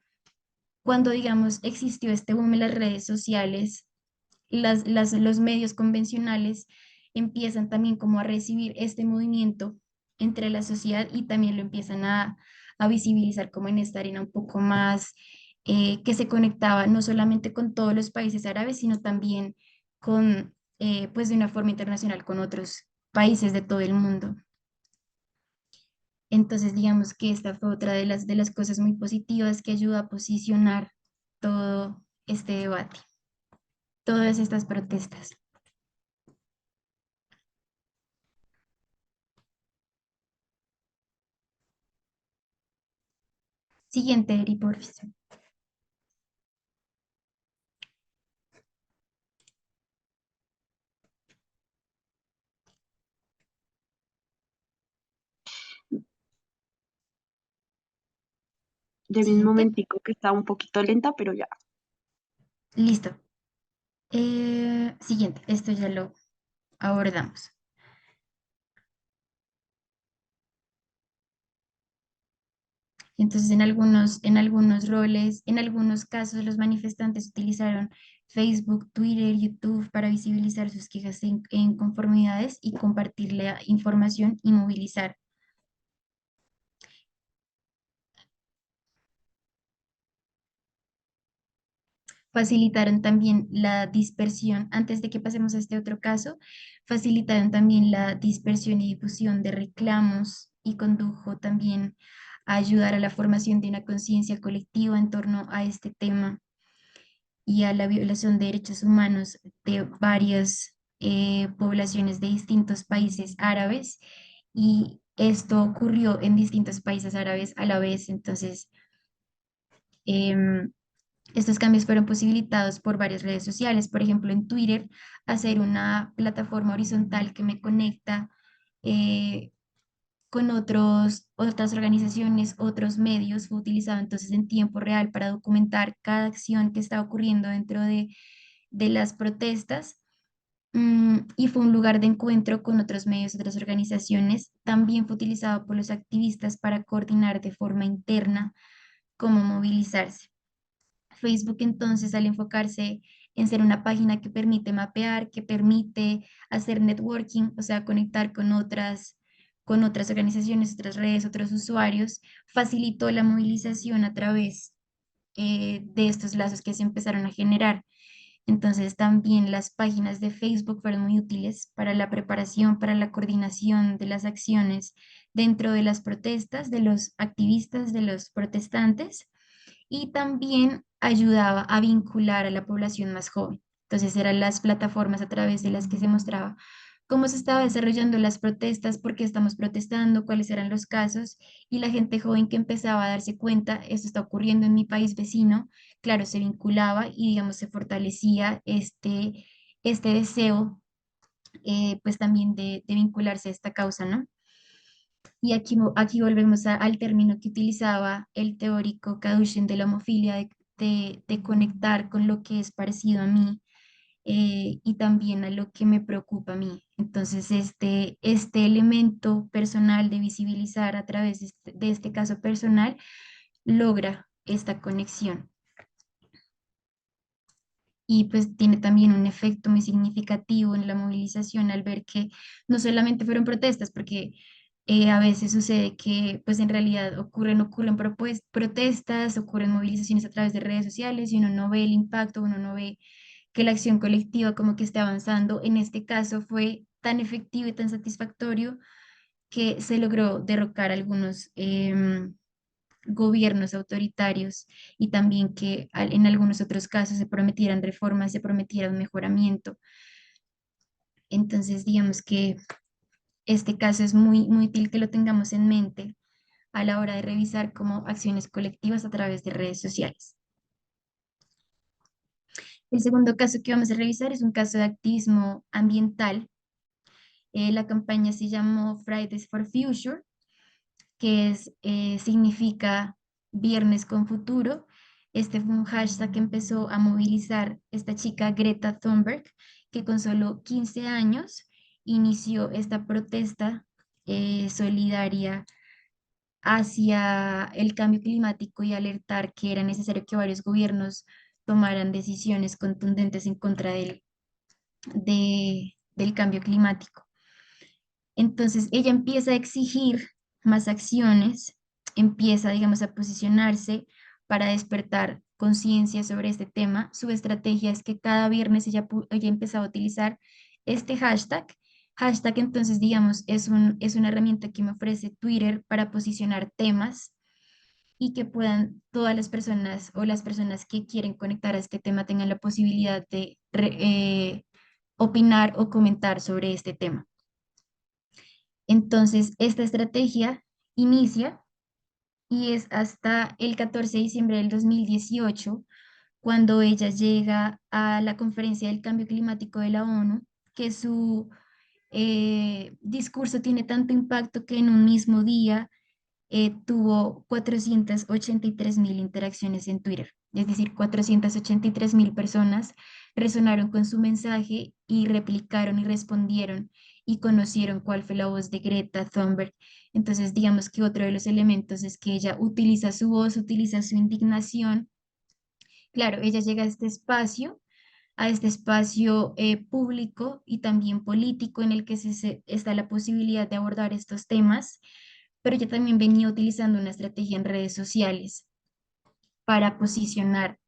cuando, digamos, existió este boom en las redes sociales, los medios convencionales empiezan también como a recibir este movimiento entre la sociedad y también lo empiezan a visibilizar como en esta arena un poco más, que se conectaba no solamente con todos los países árabes, sino también con, pues de una forma internacional con otros países de todo el mundo. Entonces, digamos que esta fue otra de las cosas muy positivas que ayuda a posicionar todo este debate, todas estas protestas. Siguiente, Eri, por favor. Deme un Siguiente. momentico que está un poquito lenta, pero ya. Listo. Siguiente, esto ya lo abordamos. Entonces, en algunos roles, en algunos casos, los manifestantes utilizaron Facebook, Twitter, YouTube para visibilizar sus quejas e inconformidades y compartir la información y movilizar. Facilitaron también la dispersión, antes de que pasemos a este otro caso, facilitaron también la dispersión y difusión de reclamos y condujo también a ayudar a la formación de una conciencia colectiva en torno a este tema y a la violación de derechos humanos de varias poblaciones de distintos países árabes. Y esto ocurrió en distintos países árabes a la vez. Entonces, em, estos cambios fueron posibilitados por varias redes sociales, por ejemplo, en Twitter, hacer una plataforma horizontal que me conecta eh, con otras organizaciones, otros medios, fue utilizado entonces en tiempo real para documentar cada acción que estaba ocurriendo dentro de las protestas. Y fue un lugar de encuentro con otros medios, otras organizaciones. También fue utilizado por los activistas para coordinar de forma interna cómo movilizarse. Facebook entonces, al enfocarse en ser una página que permite mapear, que permite hacer networking, o sea, conectar con otras organizaciones, otras redes, otros usuarios, facilitó la movilización a través de estos lazos que se empezaron a generar. Entonces, también las páginas de Facebook fueron muy útiles para la preparación, para la coordinación de las acciones dentro de las protestas, de los activistas, de los protestantes y también ayudaba a vincular a la población más joven. Entonces eran las plataformas a través de las que se mostraba cómo se estaba desarrollando las protestas, por qué estamos protestando, cuáles eran los casos, y la gente joven que empezaba a darse cuenta, esto está ocurriendo en mi país vecino, claro, se vinculaba y digamos se fortalecía este deseo pues también de vincularse a esta causa, ¿no? Y aquí volvemos al término que utilizaba el teórico Kadushin de la homofilia, de conectar con lo que es parecido a mí y también a lo que me preocupa a mí. Entonces, este elemento personal de visibilizar a través de este caso personal logra esta conexión. Y pues tiene también un efecto muy significativo en la movilización al ver que no solamente fueron protestas, porque a veces sucede que pues en realidad ocurren protestas, ocurren movilizaciones a través de redes sociales y uno no ve el impacto, uno no ve que la acción colectiva como que esté avanzando. En este caso fue tan efectivo y tan satisfactorio que se logró derrocar algunos gobiernos autoritarios y también que en algunos otros casos se prometieran reformas, se prometiera un mejoramiento. Entonces, digamos que este caso es muy útil que lo tengamos en mente a la hora de revisar como acciones colectivas a través de redes sociales. El segundo caso que vamos a revisar es un caso de activismo ambiental. La campaña se llamó Fridays for Future, que significa Viernes con Futuro. Este fue un hashtag que empezó a movilizar esta chica Greta Thunberg, que con solo 15 años inició esta protesta solidaria hacia el cambio climático y alertar que era necesario que varios gobiernos tomaran decisiones contundentes en contra del cambio climático. Entonces ella empieza a exigir más acciones, empieza, digamos, a posicionarse para despertar conciencia sobre este tema. Su estrategia es que cada viernes ella empezaba a utilizar este hashtag. Hashtag, entonces, digamos, es una herramienta que me ofrece Twitter para posicionar temas y que puedan todas las personas o las personas que quieren conectar a este tema tengan la posibilidad de opinar o comentar sobre este tema. Entonces, esta estrategia inicia y es hasta el 14 de diciembre del 2018 cuando ella llega a la Conferencia del Cambio Climático de la ONU, que su discurso tiene tanto impacto que en un mismo día tuvo 483.000 interacciones en Twitter, es decir, 483.000 personas resonaron con su mensaje y replicaron y respondieron y conocieron cuál fue la voz de Greta Thunberg. Entonces, digamos que otro de los elementos es que ella utiliza su voz, utiliza su indignación. Claro, ella llega a este espacio público y también político en el que está la posibilidad de abordar estos temas, pero ella también venía utilizando una estrategia en redes sociales para posicionar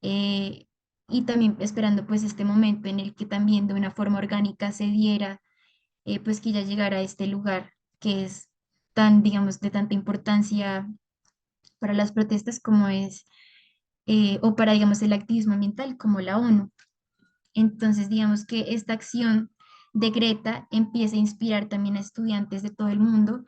eh, y también esperando pues este momento en el que también de una forma orgánica se diera pues que ella llegara a este lugar que es tan, digamos, de tanta importancia para las protestas como es, o para, digamos, el activismo ambiental como la ONU. Entonces, digamos que esta acción de Greta empieza a inspirar también a estudiantes de todo el mundo.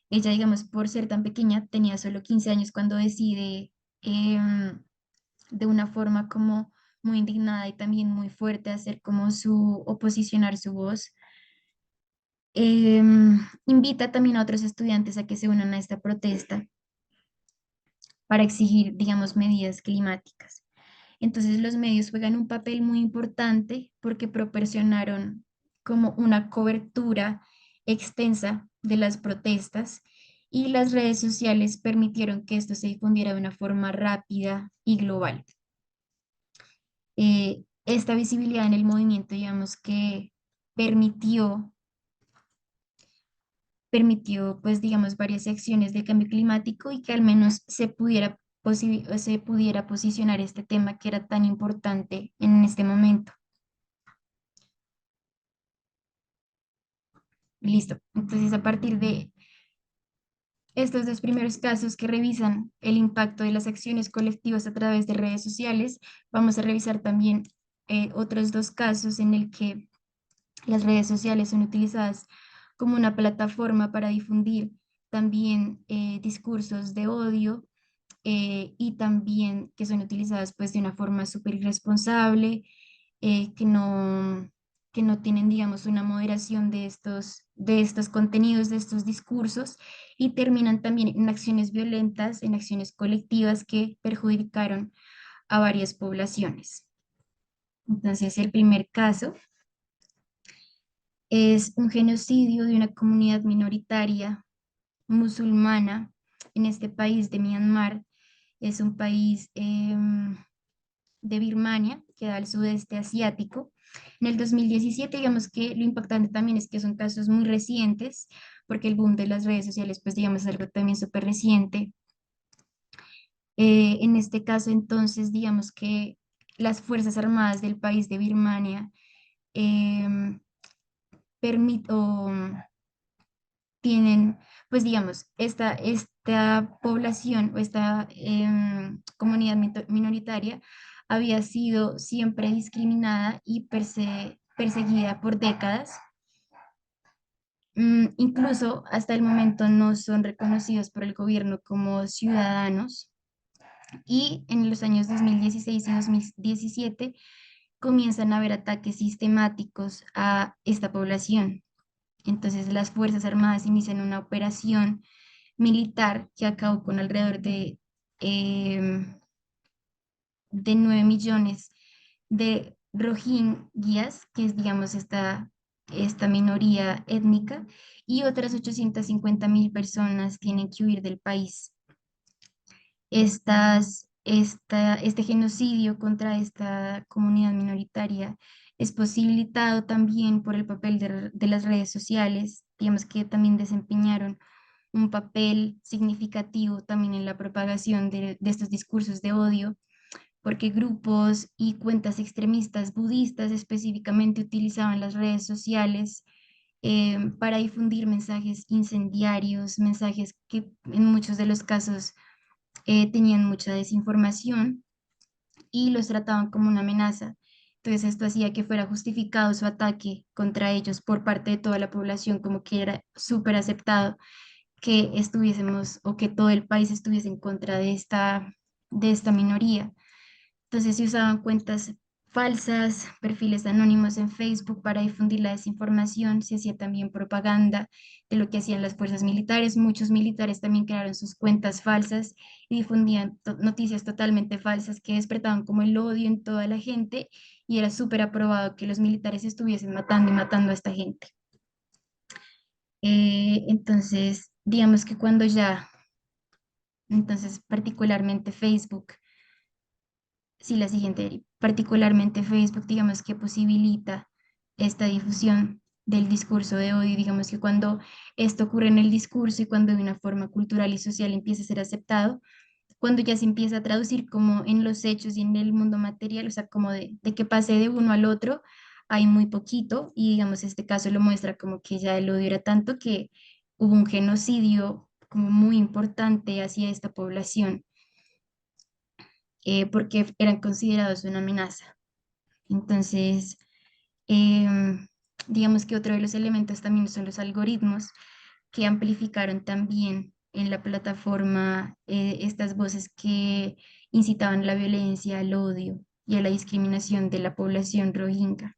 Ella, digamos, por ser tan pequeña, tenía solo 15 años cuando decide de una forma como muy indignada y también muy fuerte hacer como o posicionar su voz. Invita también a otros estudiantes a que se unan a esta protesta para exigir, digamos, medidas climáticas. Entonces los medios juegan un papel muy importante porque proporcionaron como una cobertura extensa de las protestas y las redes sociales permitieron que esto se difundiera de una forma rápida y global. Esta visibilidad en el movimiento, digamos que permitió pues, digamos, varias acciones de cambio climático y que al menos se pudiera posicionar este tema que era tan importante en este momento. Listo. Entonces, a partir de estos dos primeros casos que revisan el impacto de las acciones colectivas a través de redes sociales, vamos a revisar también otros dos casos en el que las redes sociales son utilizadas como una plataforma para difundir también discursos de odio, y también que son utilizadas pues de una forma súper irresponsable, que no tienen, digamos, una moderación de estos contenidos, de estos discursos, y terminan también en acciones violentas, en acciones colectivas que perjudicaron a varias poblaciones. Entonces, el primer caso es un genocidio de una comunidad minoritaria musulmana en este país de Myanmar. Es un país de Birmania, que da al sudeste asiático. En el 2017, digamos que lo impactante también es que son casos muy recientes, porque el boom de las redes sociales, pues digamos, es algo también súper reciente. En este caso, entonces, digamos que las Fuerzas Armadas del país de Birmania em, permit- o, tienen, pues digamos, esta población o esta comunidad minoritaria había sido siempre discriminada y perseguida por décadas. Incluso hasta el momento no son reconocidos por el gobierno como ciudadanos, y en los años 2016 y 2017 comienzan a haber ataques sistemáticos a esta población. Entonces las Fuerzas Armadas inician una operación militar que acabó con alrededor em, de 9 millones de rohingyas, que es, digamos, esta minoría étnica, y otras 850.000 personas tienen que huir del país. Este genocidio contra esta comunidad minoritaria es posibilitado también por el papel de las redes sociales, digamos que también desempeñaron un papel significativo también en la propagación de estos discursos de odio, porque grupos y cuentas extremistas budistas específicamente utilizaban las redes sociales para difundir mensajes incendiarios, mensajes que en muchos de los casos tenían mucha desinformación y los trataban como una amenaza. Entonces esto hacía que fuera justificado su ataque contra ellos por parte de toda la población, como que era súper aceptado que estuviésemos o que todo el país estuviese en contra de esta minoría. Entonces se usaban cuentas falsas, perfiles anónimos en Facebook para difundir la desinformación, se hacía también propaganda de lo que hacían las fuerzas militares. Muchos militares también crearon sus cuentas falsas y difundían noticias totalmente falsas que despertaban como el odio en toda la gente, y era súper aprobado que los militares estuviesen matando y matando a esta gente. Entonces, digamos que cuando ya, entonces particularmente Facebook, sí, la siguiente, Eri, particularmente Facebook, digamos que posibilita esta difusión del discurso de odio, digamos que cuando esto ocurre en el discurso y cuando de una forma cultural y social empieza a ser aceptado, cuando ya se empieza a traducir como en los hechos y en el mundo material, o sea, como de que pase de uno al otro, hay muy poquito, y digamos este caso lo muestra como que ya el odio era tanto que hubo un genocidio como muy importante hacia esta población, porque eran considerados una amenaza. Entonces, em, digamos que otro de los elementos también son los algoritmos que amplificaron también en la plataforma estas voces que incitaban a la violencia, al odio y a la discriminación de la población rohingya.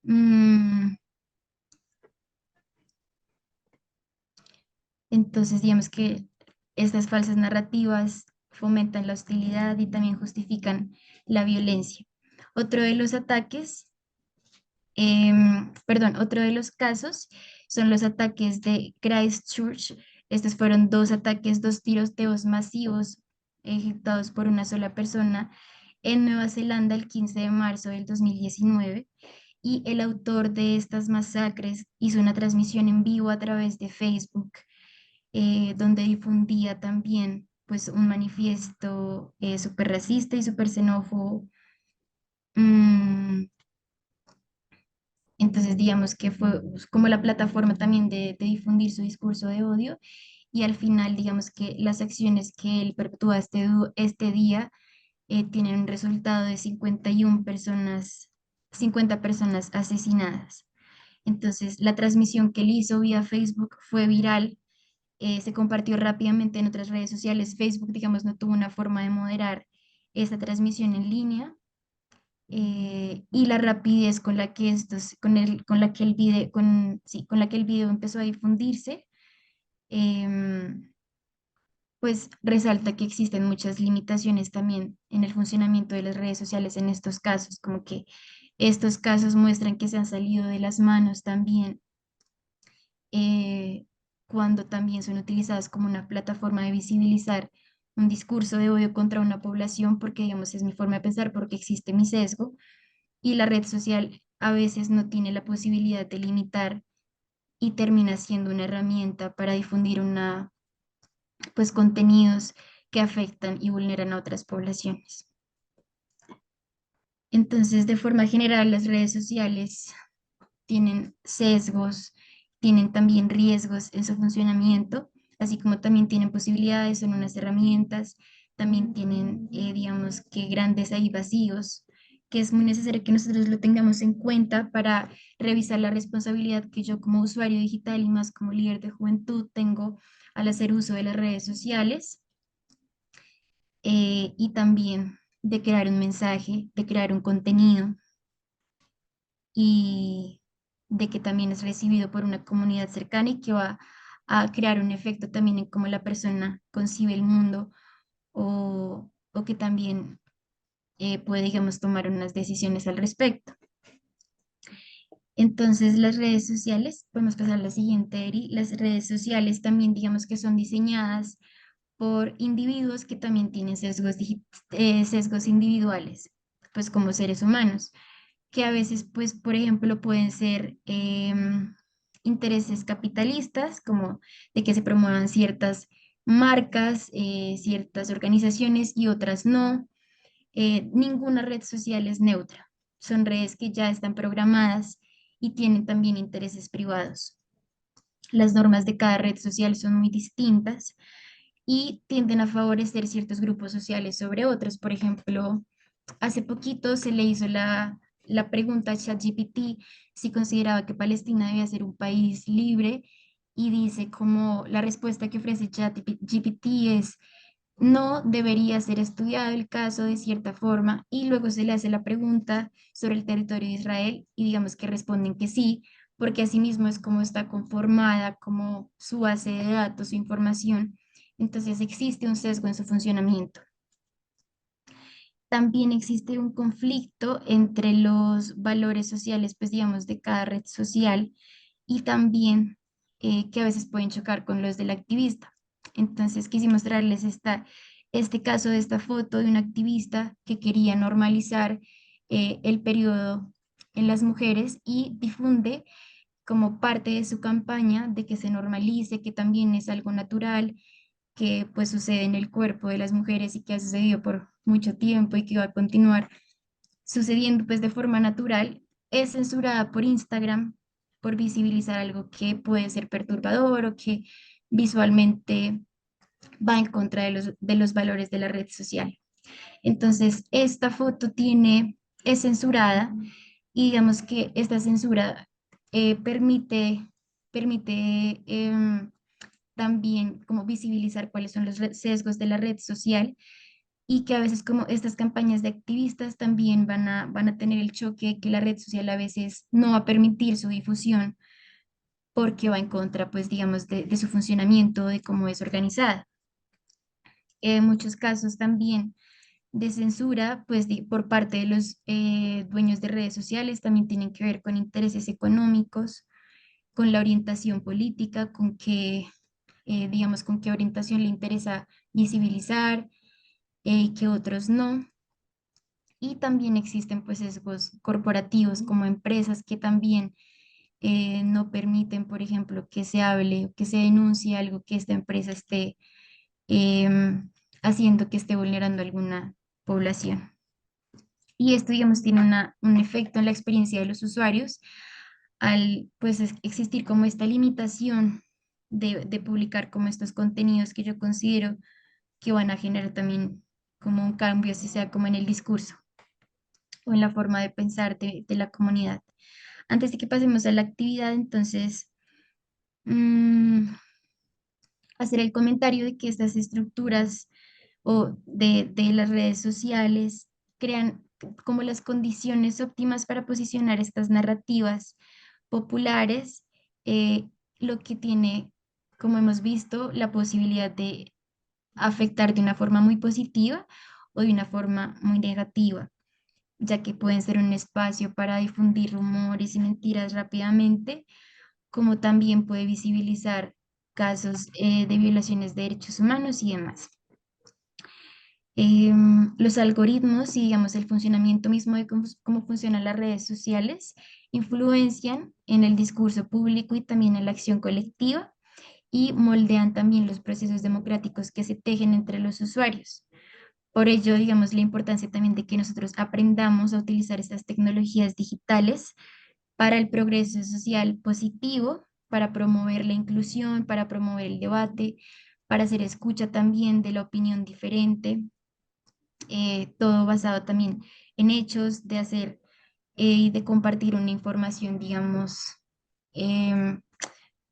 Mm, entonces, digamos que estas falsas narrativas fomentan la hostilidad y también justifican la violencia. Otro de los ataques, perdón, otro de los casos son los ataques de Christchurch. Estos fueron dos ataques, dos tiroteos masivos ejecutados por una sola persona en Nueva Zelanda el 15 de marzo del 2019, y el autor de estas masacres hizo una transmisión en vivo a través de Facebook, donde difundía también pues un manifiesto súper racista y súper xenófobo. Mm, entonces, digamos que fue pues, como la plataforma también de difundir su discurso de odio, y al final, digamos que las acciones que él perpetúa este día tienen un resultado de 51 personas, 50 personas asesinadas. Entonces, la transmisión que él hizo vía Facebook fue viral, se compartió rápidamente en otras redes sociales. Facebook, digamos, no tuvo una forma de moderar esta transmisión en línea, y la rapidez con la que con la que el video, sí, con la que el video empezó a difundirse, em, pues resalta que existen muchas limitaciones también en el funcionamiento de las redes sociales en estos casos, como que estos casos muestran que se han salido de las manos también, eh, cuando también son utilizadas como una plataforma de visibilizar un discurso de odio contra una población, porque digamos es mi forma de pensar, porque existe mi sesgo, y la red social a veces no tiene la posibilidad de limitar y termina siendo una herramienta para difundir pues contenidos que afectan y vulneran a otras poblaciones. Entonces, de forma general, las redes sociales tienen sesgos, tienen también riesgos en su funcionamiento, así como también tienen posibilidades, son unas herramientas, también tienen, digamos que grandes ahí vacíos, que es muy necesario que nosotros lo tengamos en cuenta para revisar la responsabilidad que yo como usuario digital y más como líder de juventud tengo al hacer uso de las redes sociales, y también de crear un mensaje, de crear un contenido y de que también es recibido por una comunidad cercana y que va a crear un efecto también en cómo la persona concibe el mundo, o que también puede, digamos, tomar unas decisiones al respecto. Entonces, las redes sociales, podemos pasar a la siguiente, Eri. Las redes sociales también, digamos que son diseñadas por individuos que también tienen sesgos individuales, pues como seres humanos, que a veces, pues, por ejemplo, pueden ser intereses capitalistas, como de que se promuevan ciertas marcas, ciertas organizaciones y otras no. Ninguna red social es neutra. Son redes que ya están programadas y tienen también intereses privados. Las normas de cada red social son muy distintas y tienden a favorecer ciertos grupos sociales sobre otros. Por ejemplo, hace poquito se le hizo la pregunta a ChatGPT si consideraba que Palestina debía ser un país libre, y dice como la respuesta que ofrece ChatGPT es: no debería ser estudiado el caso de cierta forma, y luego se le hace la pregunta sobre el territorio de Israel y digamos que responden que sí, porque asimismo es como está conformada, como su base de datos, su información. Entonces existe un sesgo en su funcionamiento. También existe un conflicto entre los valores sociales, pues digamos, de cada red social, y también que a veces pueden chocar con los del activista. Entonces quisimos traerles este caso de esta foto de un activista que quería normalizar el periodo en las mujeres y difunde como parte de su campaña de que se normalice, que también es algo natural, que pues sucede en el cuerpo de las mujeres y que ha sucedido por mucho tiempo y que va a continuar sucediendo pues de forma natural. Es censurada por Instagram por visibilizar algo que puede ser perturbador o que visualmente va en contra de los valores de la red social. Entonces, esta foto es censurada, y digamos que esta censura permite también como visibilizar cuáles son los sesgos de la red social, y que a veces como estas campañas de activistas también van a tener el choque de que la red social a veces no va a permitir su difusión porque va en contra, pues digamos, de su funcionamiento, de cómo es organizada. En muchos casos también de censura, pues por parte de los dueños de redes sociales también tienen que ver con intereses económicos, con la orientación política, con qué, digamos, con qué orientación le interesa visibilizar, y que otros no. Y también existen pues sesgos corporativos como empresas que también no permiten, por ejemplo, que se hable o que se denuncie algo que esta empresa esté haciendo, que esté vulnerando alguna población. Y esto, digamos, tiene un efecto en la experiencia de los usuarios al pues existir como esta limitación de publicar como estos contenidos que yo considero que van a generar también como un cambio, así sea como en el discurso o en la forma de pensar de la comunidad. Antes de que pasemos a la actividad, entonces, mm, hacer el comentario de que estas estructuras o de las redes sociales crean como las condiciones óptimas para posicionar estas narrativas populares, lo que tiene, como hemos visto, la posibilidad de afectar de una forma muy positiva o de una forma muy negativa, ya que pueden ser un espacio para difundir rumores y mentiras rápidamente, como también puede visibilizar casos de violaciones de derechos humanos y demás. Los algoritmos y, digamos, el funcionamiento mismo de cómo funcionan las redes sociales influencian en el discurso público y también en la acción colectiva y moldean también los procesos democráticos que se tejen entre los usuarios. Por ello, digamos, la importancia también de que nosotros aprendamos a utilizar estas tecnologías digitales para el progreso social positivo, para promover la inclusión, para promover el debate, para hacer escucha también de la opinión diferente, todo basado también en hechos, de hacer y de compartir una información, digamos, em,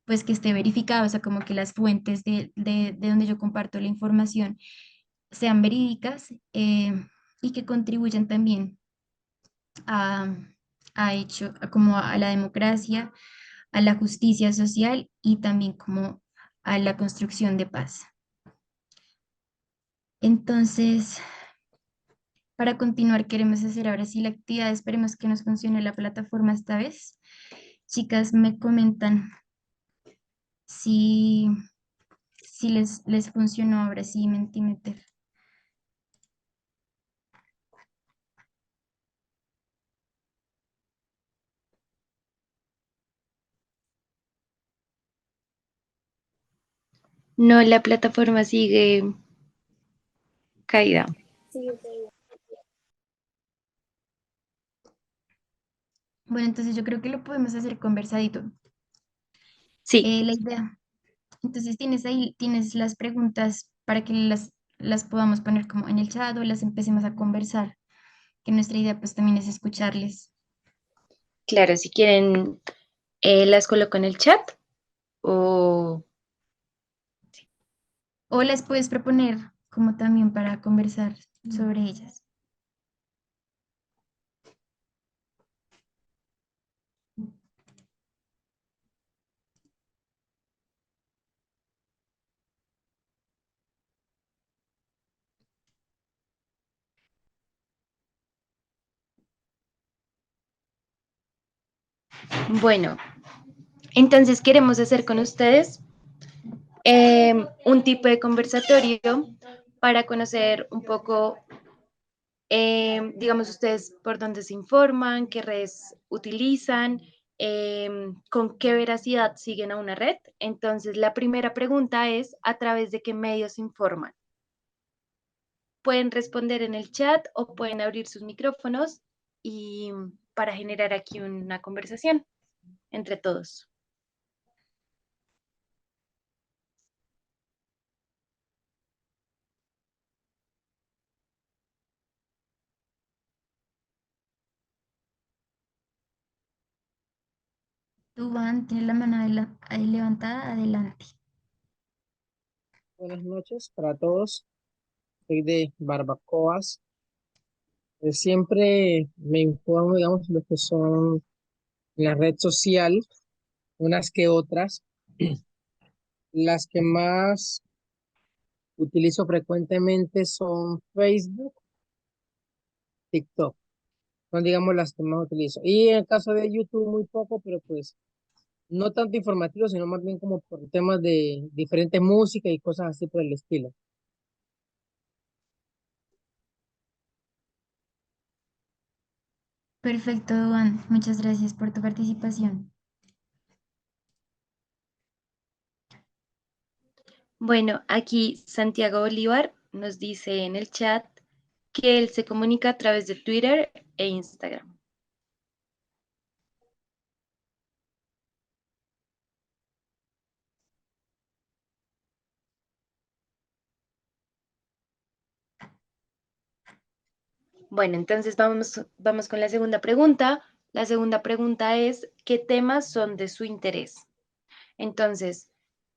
pues que esté verificada, o sea, como que las fuentes de donde yo comparto la información sean verídicas, y que contribuyan también a, como a la democracia, a la justicia social y también como a la construcción de paz. Entonces, para continuar, queremos hacer ahora sí la actividad. Esperemos que nos funcione la plataforma esta vez. Chicas, me comentan si, si les funcionó ahora sí Mentimeter. No, la plataforma sigue caída. Bueno, entonces yo creo que lo podemos hacer conversadito. Sí, La idea. Entonces tienes ahí, tienes las preguntas para que las podamos poner como en el chat o las empecemos a conversar, que nuestra idea pues también es escucharles. claro, si quieren, las coloco en el chat o... O las puedes proponer como también para conversar sobre ellas. Bueno, entonces queremos hacer con ustedes un tipo de conversatorio para conocer un poco, digamos, ustedes por dónde se informan, qué redes utilizan, con qué veracidad siguen a una red. Entonces, la primera pregunta es, ¿a través de qué medios se informan? Pueden responder en el chat o pueden abrir sus micrófonos y para generar aquí una conversación entre todos. Tú, Van, tienes la mano ahí levantada, adelante. Buenas noches para todos. Soy de Barbacoas. Siempre me informo, digamos, lo que son en la red social, unas que otras. Las que más utilizo frecuentemente son Facebook, TikTok. Son, digamos, las que más utilizo. Y en el caso de YouTube, muy poco, pero pues no tanto informativo, sino más bien como por temas de diferente música y cosas así por el estilo. Perfecto, Van. Muchas gracias por tu participación. Bueno, aquí Santiago Bolívar nos dice en el chat que él se comunica a través de Twitter e Instagram. Bueno, entonces vamos con la segunda pregunta. La segunda pregunta es, ¿qué temas son de su interés? Entonces,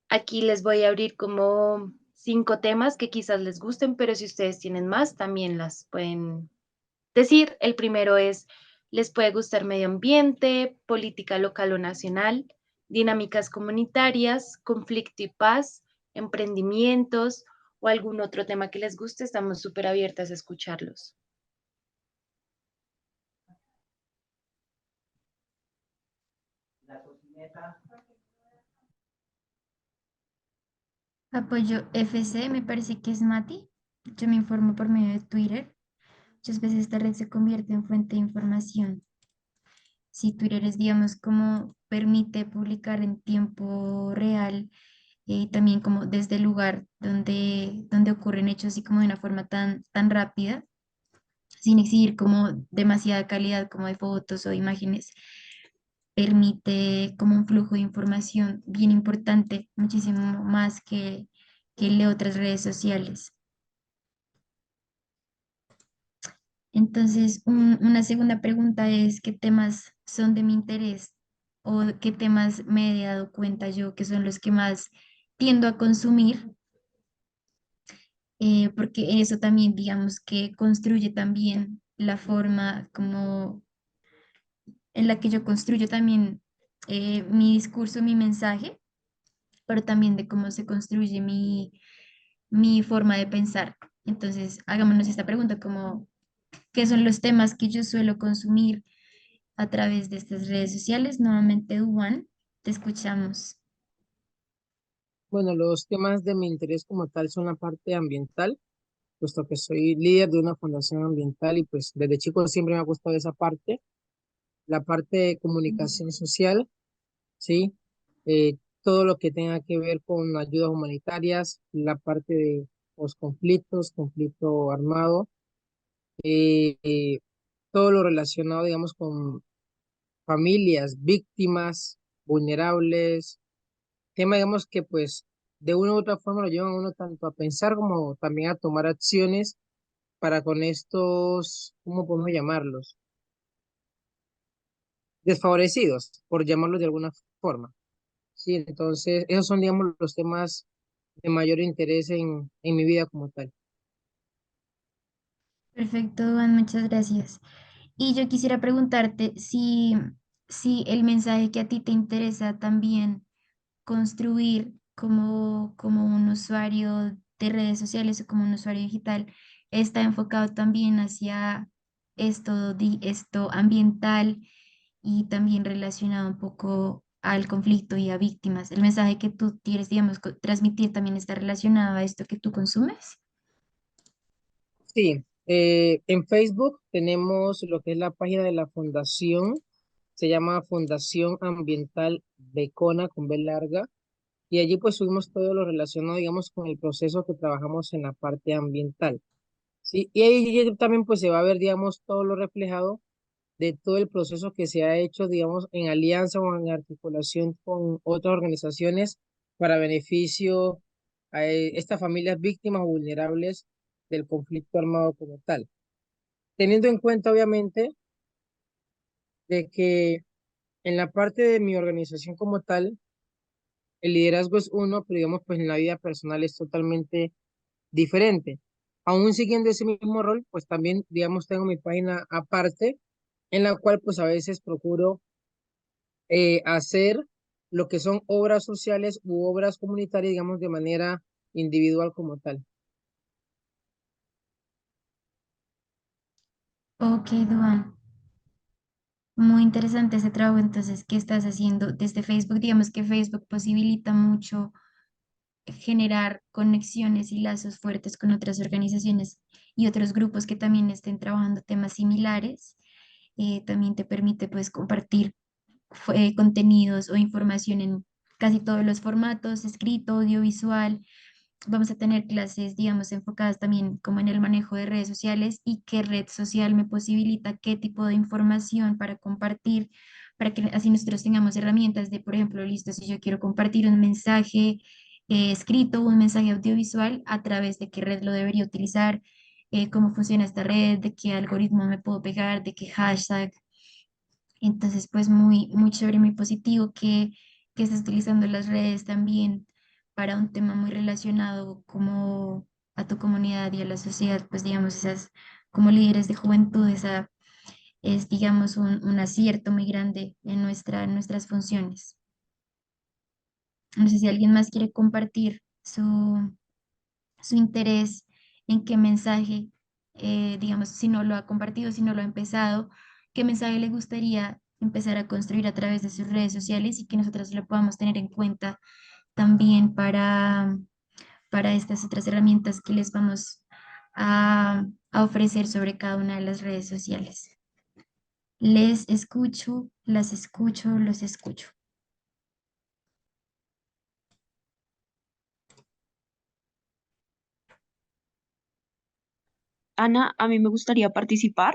aquí les voy a abrir como 5 temas que quizás les gusten, pero si ustedes tienen más, también las pueden decir. El primero es, les puede gustar medio ambiente, política local o nacional, dinámicas comunitarias, conflicto y paz, emprendimientos o algún otro tema que les guste. Estamos súper abiertas a escucharlos. Apoyo FC, me parece que es Mati. Yo me informo por medio de Twitter. Muchas veces esta red se convierte en fuente de información. Si Twitter es, digamos, como permite publicar en tiempo real, también como desde el lugar donde ocurren hechos y como de una forma tan rápida, sin exigir como demasiada calidad como de fotos o imágenes, permite como un flujo de información bien importante, muchísimo más que el de otras redes sociales. Entonces, una segunda pregunta es, ¿qué temas son de mi interés o qué temas me he dado cuenta yo que son los que más tiendo a consumir? Porque eso también, digamos, que construye también la forma como en la que yo construyo también mi discurso, mi mensaje, pero también de cómo se construye mi forma de pensar. Entonces, hagámonos esta pregunta, como, ¿qué son los temas que yo suelo consumir a través de estas redes sociales? Nuevamente, Duan, te escuchamos. Bueno, los temas de mi interés como tal son la parte ambiental, puesto que soy líder de una fundación ambiental y pues desde chico siempre me ha gustado esa parte, la parte de comunicación social, ¿sí? Todo lo que tenga que ver con ayudas humanitarias, la parte de los conflictos, conflicto armado, eh, eh, todo lo relacionado, digamos, con familias, víctimas, vulnerables, tema, digamos, que pues de una u otra forma lo llevan a uno tanto a pensar como también a tomar acciones para con estos, ¿cómo podemos llamarlos? Desfavorecidos, por llamarlos de alguna forma. Sí, entonces esos son, digamos, los temas de mayor interés en mi vida como tal. Perfecto, Duan, muchas gracias. Y yo quisiera preguntarte si el mensaje que a ti te interesa también construir como un usuario de redes sociales o como un usuario digital está enfocado también hacia esto ambiental y también relacionado un poco al conflicto y a víctimas. El mensaje que tú quieres, digamos, transmitir también está relacionado a esto que tú consumes. Sí, en Facebook tenemos lo que es la página de la fundación, se llama Fundación Ambiental Becona con B larga, y allí pues subimos todo lo relacionado, digamos, con el proceso que trabajamos en la parte ambiental. Sí, y ahí también pues se va a ver, digamos, todo lo reflejado de todo el proceso que se ha hecho, digamos, en alianza o en articulación con otras organizaciones para beneficio a estas familias víctimas o vulnerables del conflicto armado como tal. Teniendo en cuenta, obviamente, de que en la parte de mi organización como tal, el liderazgo es uno, pero digamos, pues en la vida personal es totalmente diferente. Aún siguiendo ese mismo rol, pues también, digamos, tengo mi página aparte, en la cual pues a veces procuro hacer lo que son obras sociales u obras comunitarias, digamos, de manera individual como tal. Ok, Duan. Muy interesante ese trabajo entonces que estás haciendo desde Facebook. Digamos que Facebook posibilita mucho generar conexiones y lazos fuertes con otras organizaciones y otros grupos que también estén trabajando temas similares. También te permite pues compartir contenidos o información en casi todos los formatos, escrito, audiovisual. Vamos a tener clases, digamos, enfocadas también como en el manejo de redes sociales y qué red social me posibilita qué tipo de información para compartir, para que así nosotros tengamos herramientas de, por ejemplo, listo, si yo quiero compartir un mensaje escrito o un mensaje audiovisual, a través de qué red lo debería utilizar, cómo funciona esta red, de qué algoritmo me puedo pegar, de qué hashtag. Entonces, pues muy, muy chévere, muy positivo que estés utilizando las redes también para un tema muy relacionado como a tu comunidad y a la sociedad, pues digamos, esas como líderes de juventud, esa es, digamos, un acierto muy grande en nuestras funciones. No sé si alguien más quiere compartir su interés en qué mensaje, digamos, si no lo ha compartido, si no lo ha empezado, qué mensaje le gustaría empezar a construir a través de sus redes sociales y que nosotros lo podamos tener en cuenta también para estas otras herramientas que les vamos a ofrecer sobre cada una de las redes sociales. Les escucho, las escucho, los escucho. Ana, a mí me gustaría participar.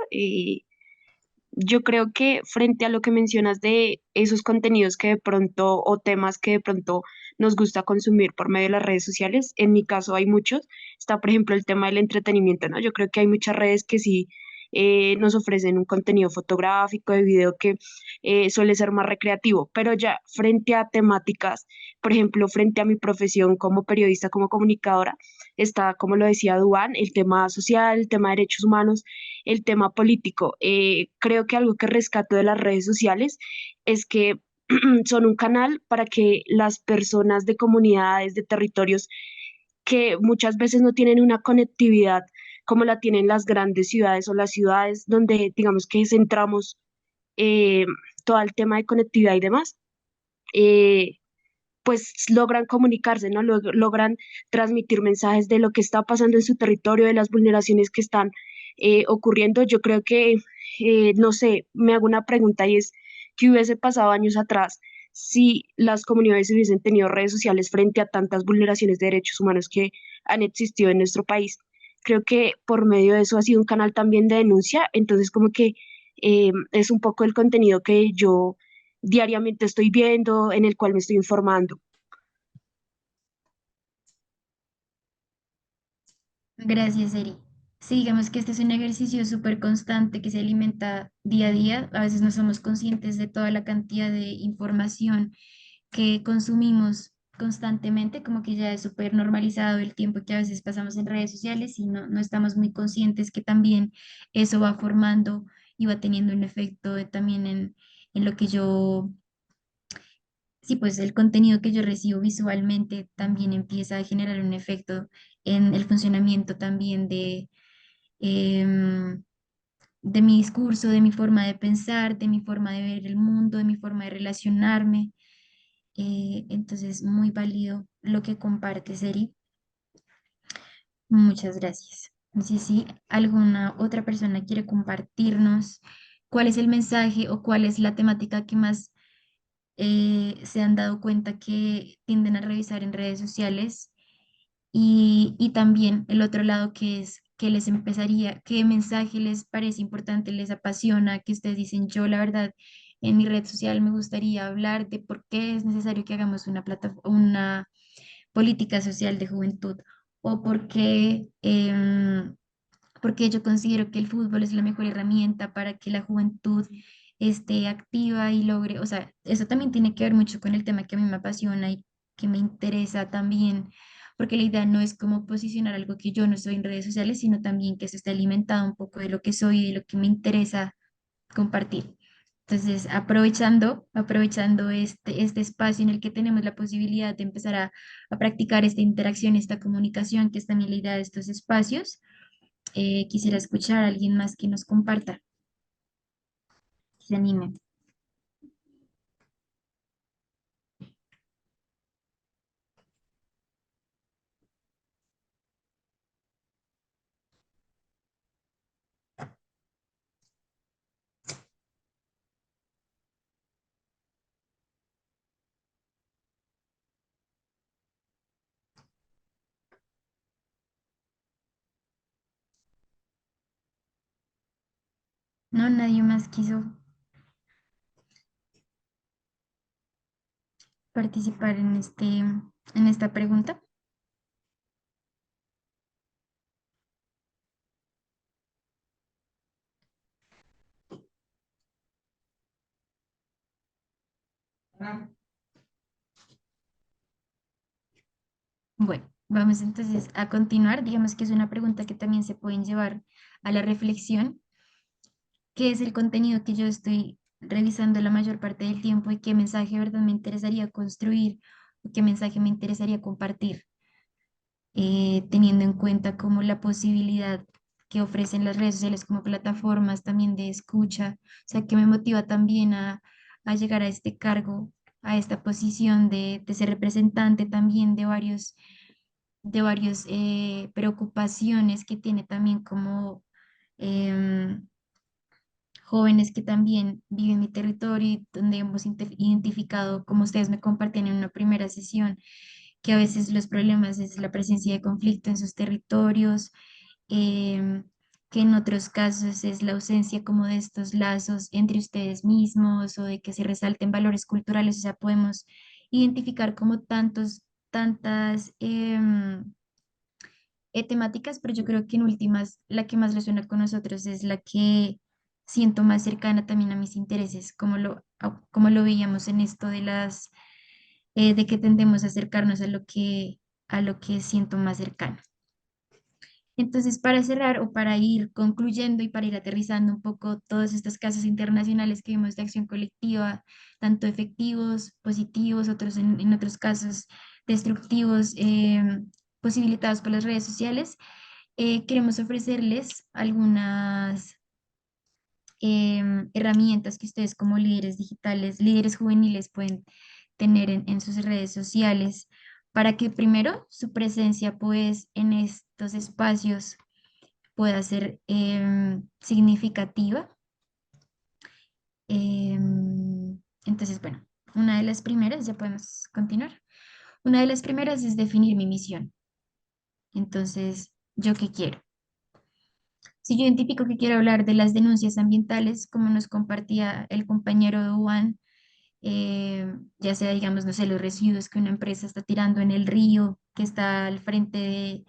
Yo creo que frente a lo que mencionas de esos contenidos que de pronto o temas que de pronto nos gusta consumir por medio de las redes sociales, en mi caso hay muchos. Está, por ejemplo, el tema del entretenimiento, ¿no? Yo creo que hay muchas redes que sí nos ofrecen un contenido fotográfico, de video que suele ser más recreativo, pero ya frente a temáticas, por ejemplo, frente a mi profesión como periodista, como comunicadora, está, como lo decía Duan, el tema social, el tema de derechos humanos, el tema político. Creo que algo que rescato de las redes sociales es que son un canal para que las personas de comunidades, de territorios que muchas veces no tienen una conectividad como la tienen las grandes ciudades o las ciudades donde digamos que centramos eh, todo el tema de conectividad y demás, eh, pues logran comunicarse, ¿no? Logran transmitir mensajes de lo que está pasando en su territorio, de las vulneraciones que están ocurriendo. Yo creo que, no sé, me hago una pregunta y es, ¿qué hubiese pasado años atrás si las comunidades hubiesen tenido redes sociales frente a tantas vulneraciones de derechos humanos que han existido en nuestro país? Creo que por medio de eso ha sido un canal también de denuncia, entonces como que es un poco el contenido que yo diariamente estoy viendo, en el cual me estoy informando. Gracias, Eri. Sí, digamos que este es un ejercicio súper constante que se alimenta día a día. A veces no somos conscientes de toda la cantidad de información que consumimos constantemente, como que ya es súper normalizado el tiempo que a veces pasamos en redes sociales y no estamos muy conscientes que también eso va formando y va teniendo un efecto también en lo que yo, sí, pues el contenido que yo recibo visualmente también empieza a generar un efecto en el funcionamiento también em, de mi discurso, de mi forma de pensar, de mi forma de ver el mundo, de mi forma de relacionarme. Entonces, muy válido lo que compartes, Eri. Muchas gracias. No sé si alguna otra persona quiere compartirnos cuál es el mensaje o cuál es la temática que más se han dado cuenta que tienden a revisar en redes sociales y también el otro lado que es que les empezaría, qué mensaje les parece importante, les apasiona, que ustedes dicen, yo la verdad en mi red social me gustaría hablar de por qué es necesario que hagamos una política social de juventud o porque yo considero que el fútbol es la mejor herramienta para que la juventud esté activa y logre, o sea, eso también tiene que ver mucho con el tema que a mí me apasiona y que me interesa también, porque la idea no es como posicionar algo que yo no soy en redes sociales, sino también que eso esté alimentado un poco de lo que soy y de lo que me interesa compartir. Entonces, aprovechando este espacio en el que tenemos la posibilidad de empezar a practicar esta interacción, esta comunicación, que es también la idea de estos espacios, quisiera escuchar a alguien más que nos comparta, que se anime. No, nadie más quiso participar en esta pregunta. Bueno, vamos entonces a continuar. Digamos que es una pregunta que también se pueden llevar a la reflexión. ¿Qué es el contenido que yo estoy revisando la mayor parte del tiempo y qué mensaje de verdad me interesaría construir o qué mensaje me interesaría compartir? Teniendo en cuenta como la posibilidad que ofrecen las redes sociales como plataformas también de escucha, o sea, que me motiva también a llegar a este cargo, a esta posición de ser representante también de varios preocupaciones que tiene también como em, jóvenes que también viven en mi territorio y donde hemos identificado, como ustedes me compartían en una primera sesión, que a veces los problemas es la presencia de conflicto en sus territorios, em, que en otros casos es la ausencia como de estos lazos entre ustedes mismos o de que se resalten valores culturales, o sea, podemos identificar como tantas temáticas, pero yo creo que en últimas la que más resuena con nosotros es la que siento más cercana también a mis intereses, como lo veíamos en esto de que tendemos a acercarnos a lo que siento más cercano. Entonces, para cerrar o para ir concluyendo y para ir aterrizando un poco todos estos casos internacionales que vimos de acción colectiva, tanto efectivos, positivos, otros en otros casos destructivos, posibilitados por las redes sociales, queremos ofrecerles algunas herramientas que ustedes como líderes digitales, líderes juveniles pueden tener en sus redes sociales para que primero su presencia pues en estos espacios pueda ser significativa. Entonces, bueno, una de las primeras, ya podemos continuar. Una de las primeras es definir mi misión. Entonces, ¿yo qué quiero? Si yo identifico que quiero hablar de las denuncias ambientales, como nos compartía el compañero Duan, ya sea, digamos, no sé, los residuos que una empresa está tirando en el río que está al frente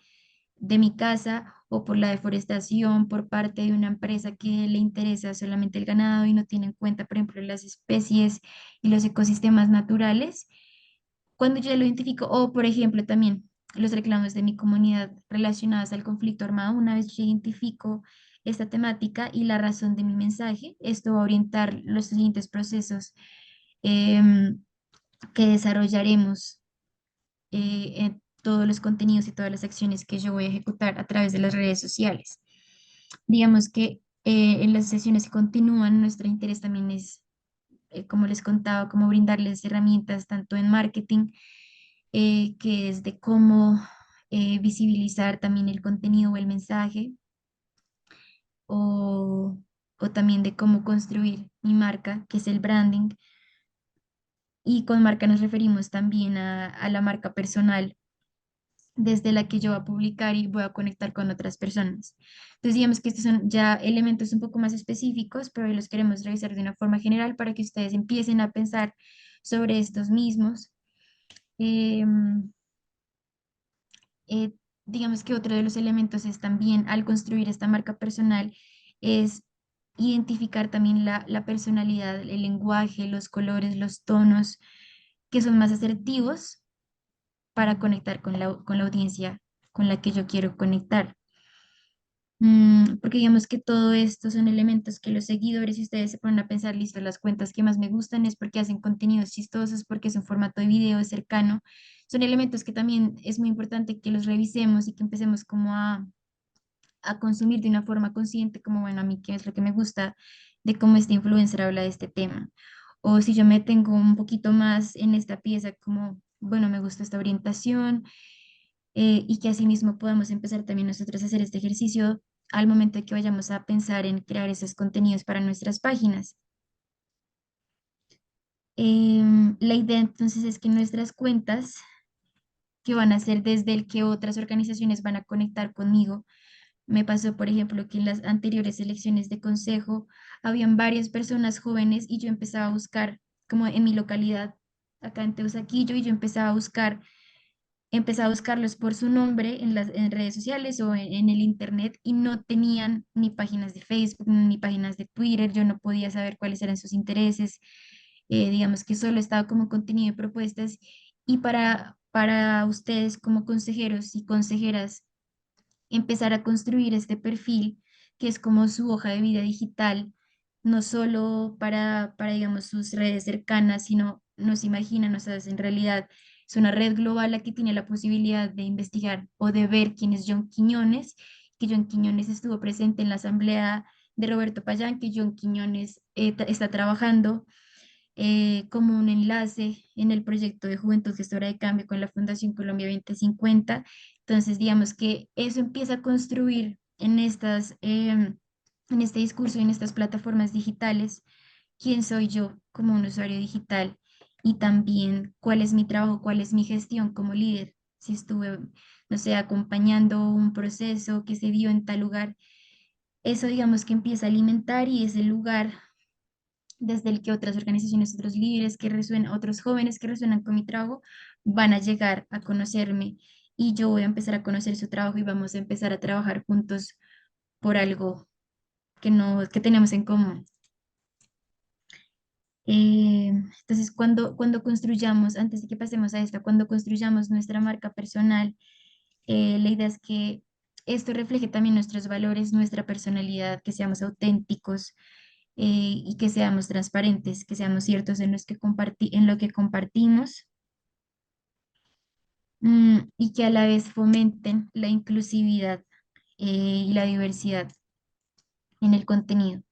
de mi casa, o por la deforestación por parte de una empresa que le interesa solamente el ganado y no tiene en cuenta, por ejemplo, las especies y los ecosistemas naturales. Cuando yo lo identifico, o por ejemplo también los reclamos de mi comunidad relacionados al conflicto armado, una vez yo identifico esta temática y la razón de mi mensaje, esto va a orientar los siguientes procesos em, que desarrollaremos en todos los contenidos y todas las acciones que yo voy a ejecutar a través de las redes sociales. Digamos que en las sesiones que continúan, nuestro interés también es, como les contaba, como brindarles herramientas tanto en marketing, que es de cómo visibilizar también el contenido o el mensaje, o, o también de cómo construir mi marca, que es el branding. Y con marca nos referimos también a la marca personal desde la que yo voy a publicar y voy a conectar con otras personas. Entonces, digamos que estos son ya elementos un poco más específicos, pero hoy los queremos revisar de una forma general para que ustedes empiecen a pensar sobre estos mismos. Em, eh, digamos que otro de los elementos es también al construir esta marca personal, es identificar también la personalidad, el lenguaje, los colores, los tonos que son más asertivos para conectar con la audiencia con la que yo quiero conectar. Porque digamos que todo esto son elementos que los seguidores, si ustedes se ponen a pensar, listo, las cuentas que más me gustan es porque hacen contenidos chistosos, porque es un formato de video cercano, son elementos que también es muy importante que los revisemos y que empecemos como a consumir de una forma consciente, como, bueno, a mí qué es lo que me gusta de cómo este influencer habla de este tema. O si yo me tengo un poquito más en esta pieza, como, bueno, me gusta esta orientación, y que asimismo podamos empezar también nosotros a hacer este ejercicio al momento de que vayamos a pensar en crear esos contenidos para nuestras páginas. La idea entonces es que nuestras cuentas, que van a ser desde el que otras organizaciones van a conectar conmigo, me pasó, por ejemplo, que en las anteriores elecciones de consejo habían varias personas jóvenes y yo empezaba a buscar, como en mi localidad, acá en Teusaquillo, y yo empecé a buscarlos por su nombre en redes sociales o en el internet y no tenían ni páginas de Facebook ni páginas de Twitter, yo no podía saber cuáles eran sus intereses. digamos que solo estaba como contenido de propuestas y para ustedes como consejeros y consejeras empezar a construir este perfil que es como su hoja de vida digital, no solo digamos, sus redes cercanas, sino nos imaginan, o sea, en realidad es una red global la que tiene la posibilidad de investigar o de ver quién es John Quiñones, que John Quiñones estuvo presente en la asamblea de Roberto Payán, que John Quiñones está trabajando como un enlace en el proyecto de Juventud Gestora de Cambio con la Fundación Colombia 2050. Entonces, digamos que eso empieza a construir en este discurso y en estas plataformas digitales, quién soy yo como un usuario digital y también cuál es mi trabajo, cuál es mi gestión como líder. Si estuve, no sé, acompañando un proceso que se dio en tal lugar, eso digamos que empieza a alimentar y es el lugar desde el que otras organizaciones, otros líderes que resuenan, otros jóvenes que resuenan con mi trabajo, van a llegar a conocerme y yo voy a empezar a conocer su trabajo y vamos a empezar a trabajar juntos por algo que tenemos en común. Entonces, cuando construyamos, antes de que pasemos a esta, cuando construyamos nuestra marca personal, la idea es que esto refleje también nuestros valores, nuestra personalidad, que seamos auténticos, y que seamos transparentes, que seamos ciertos en lo que compartimos, y que a la vez fomenten la inclusividad y la diversidad en el contenido.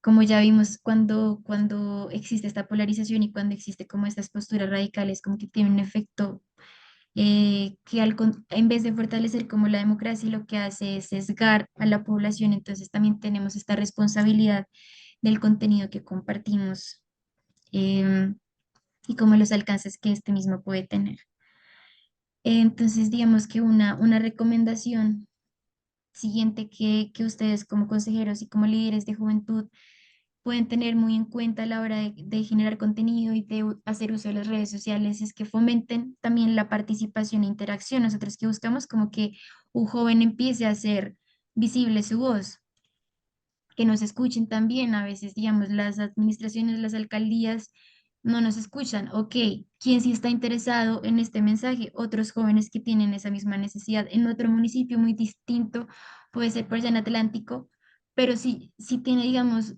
Como ya vimos, cuando existe esta polarización y cuando existe como estas posturas radicales, como que tiene un efecto que en vez de fortalecer como la democracia, lo que hace es sesgar a la población. Entonces también tenemos esta responsabilidad del contenido que compartimos, em, y como los alcances que este mismo puede tener. Entonces, digamos que una recomendación siguiente que ustedes como consejeros y como líderes de juventud pueden tener muy en cuenta a la hora de generar contenido y de hacer uso de las redes sociales es que fomenten también la participación e interacción. Nosotros que buscamos como que un joven empiece a hacer visible su voz, que nos escuchen también. A veces, digamos, las administraciones, las alcaldías no nos escuchan. Ok, ¿quién sí está interesado en este mensaje? Otros jóvenes que tienen esa misma necesidad en otro municipio muy distinto, puede ser por allá en Atlántico, pero sí tiene, digamos,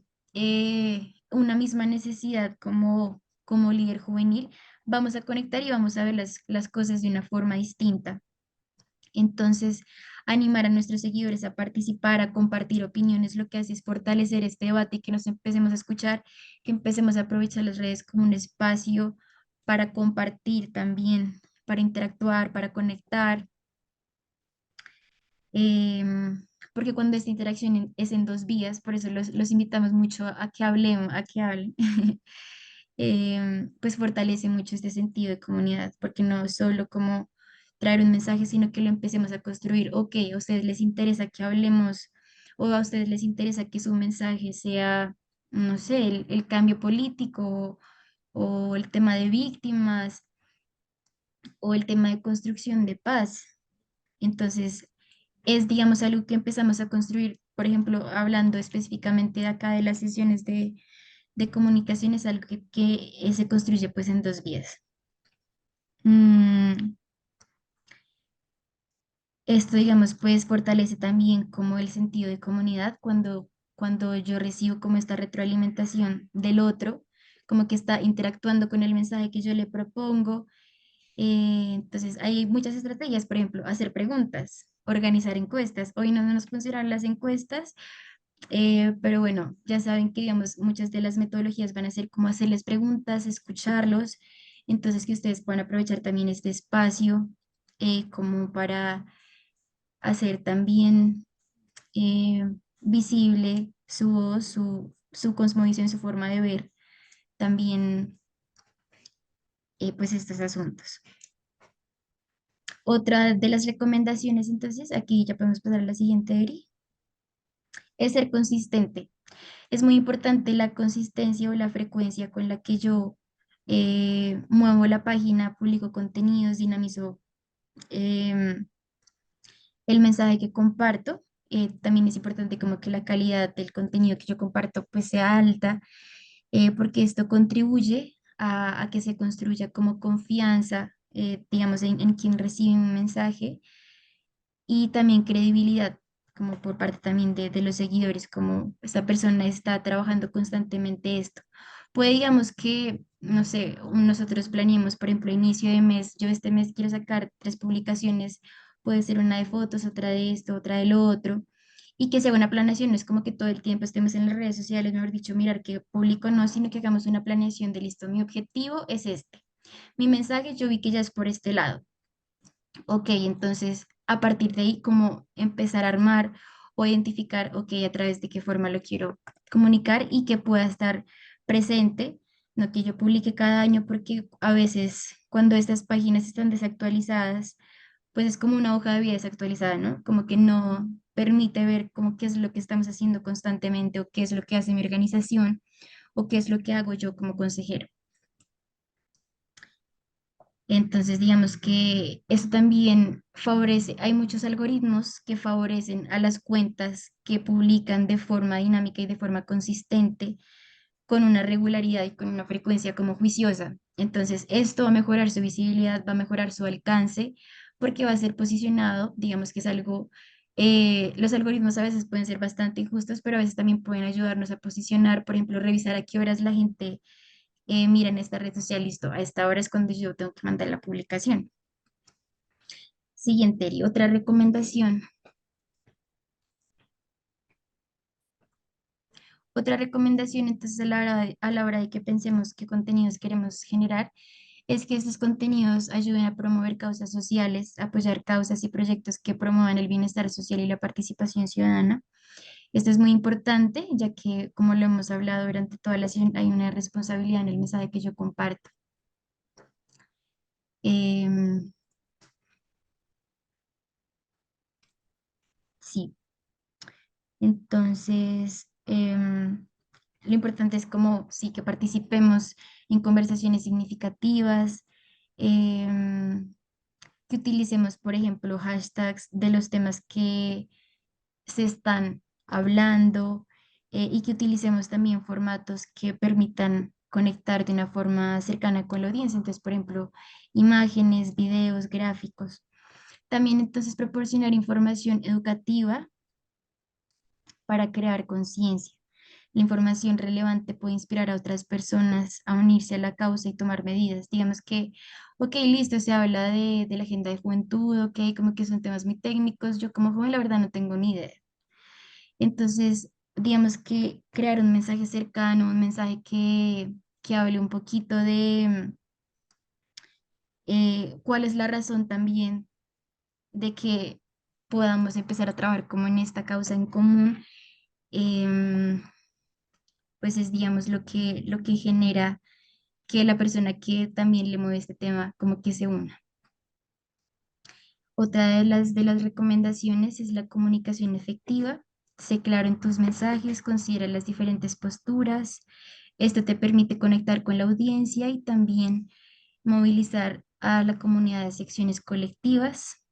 una misma necesidad como líder juvenil, vamos a conectar y vamos a ver las cosas de una forma distinta. Entonces, animar a nuestros seguidores a participar, a compartir opiniones, lo que hace es fortalecer este debate y que nos empecemos a escuchar, que empecemos a aprovechar las redes como un espacio para compartir también, para interactuar, para conectar, porque cuando esta interacción es en dos vías, por eso los invitamos mucho a que hablemos, a que hablen. Pues fortalece mucho este sentido de comunidad, porque no solo como traer un mensaje, sino que lo empecemos a construir. Ok, a ustedes les interesa que hablemos o a ustedes les interesa que su mensaje sea, no sé, el cambio político o el tema de víctimas o el tema de construcción de paz. Entonces, es, digamos, algo que empezamos a construir, por ejemplo, hablando específicamente de acá de las sesiones de comunicación, es algo que se construye pues en dos vías. Mm, Esto, digamos, pues fortalece también como el sentido de comunidad cuando yo recibo como esta retroalimentación del otro, como que está interactuando con el mensaje que yo le propongo. Entonces, hay muchas estrategias, por ejemplo, hacer preguntas, organizar encuestas. Hoy no nos funcionan las encuestas, pero bueno, ya saben que, digamos, muchas de las metodologías van a ser como hacerles preguntas, escucharlos, entonces que ustedes puedan aprovechar también este espacio como para hacer también eh, visible su voz, su cosmovisión, su forma de ver también pues estos asuntos. Otra de las recomendaciones, entonces, aquí ya podemos pasar a la siguiente, Eri, es ser consistente. Es muy importante la consistencia o la frecuencia con la que yo muevo la página, publico contenidos, dinamizo em, el mensaje que comparto. También es importante como que la calidad del contenido que yo comparto pues sea alta. porque esto contribuye a que se construya como confianza, digamos, en quien recibe un mensaje y también credibilidad, como por parte también de los seguidores, como esta persona está trabajando constantemente esto. Puede, digamos que, no sé, nosotros planeemos, por ejemplo, inicio de mes, yo este mes quiero sacar 3 publicaciones, puede ser una de fotos, otra de esto, otra de lo otro, y que sea una planeación, no es como que todo el tiempo estemos en las redes sociales, mejor dicho, mirar qué publico, no, sino que hagamos una planeación de listo, mi objetivo es este, mi mensaje yo vi que ya es por este lado. Ok, entonces a partir de ahí, como empezar a armar o identificar, ok, a través de qué forma lo quiero comunicar y que pueda estar presente, no que yo publique cada año, porque a veces cuando estas páginas están desactualizadas, pues es como una hoja de vida desactualizada, ¿no? Como que no permite ver como qué es lo que estamos haciendo constantemente o qué es lo que hace mi organización o qué es lo que hago yo como consejero. Entonces, digamos que eso también favorece, hay muchos algoritmos que favorecen a las cuentas que publican de forma dinámica y de forma consistente, con una regularidad y con una frecuencia como juiciosa. Entonces, esto va a mejorar su visibilidad, va a mejorar su alcance, porque va a ser posicionado, digamos que es algo, los algoritmos a veces pueden ser bastante injustos, pero a veces también pueden ayudarnos a posicionar, por ejemplo, revisar a qué horas la gente mira en esta red social, listo, a esta hora es cuando yo tengo que mandar la publicación. Siguiente, Eri, otra recomendación. Otra recomendación, entonces, a la hora de que pensemos qué contenidos queremos generar, es que estos contenidos ayuden a promover causas sociales, apoyar causas y proyectos que promuevan el bienestar social y la participación ciudadana. Esto es muy importante, ya que, como lo hemos hablado durante toda la sesión, hay una responsabilidad en el mensaje que yo comparto. Em, sí, entonces, lo importante es como sí que participemos en conversaciones significativas, em, que utilicemos, por ejemplo, hashtags de los temas que se están hablando, y que utilicemos también formatos que permitan conectar de una forma cercana con la audiencia. Entonces, por ejemplo, imágenes, videos, gráficos. También entonces proporcionar información educativa para crear conciencia. La información relevante puede inspirar a otras personas a unirse a la causa y tomar medidas. Digamos que, ok, listo, se habla de la agenda de juventud, ok, como que son temas muy técnicos. Yo como joven, la verdad, no tengo ni idea. Entonces, digamos que crear un mensaje cercano, un mensaje que hable un poquito de cuál es la razón también de que podamos empezar a trabajar como en esta causa en común. em, pues es, digamos, lo que genera que la persona que también le mueve este tema como que se una. Otra de las recomendaciones es la comunicación efectiva. Sé claro en tus mensajes, considera las diferentes posturas. Esto te permite conectar con la audiencia y también movilizar a la comunidad de secciones colectivas.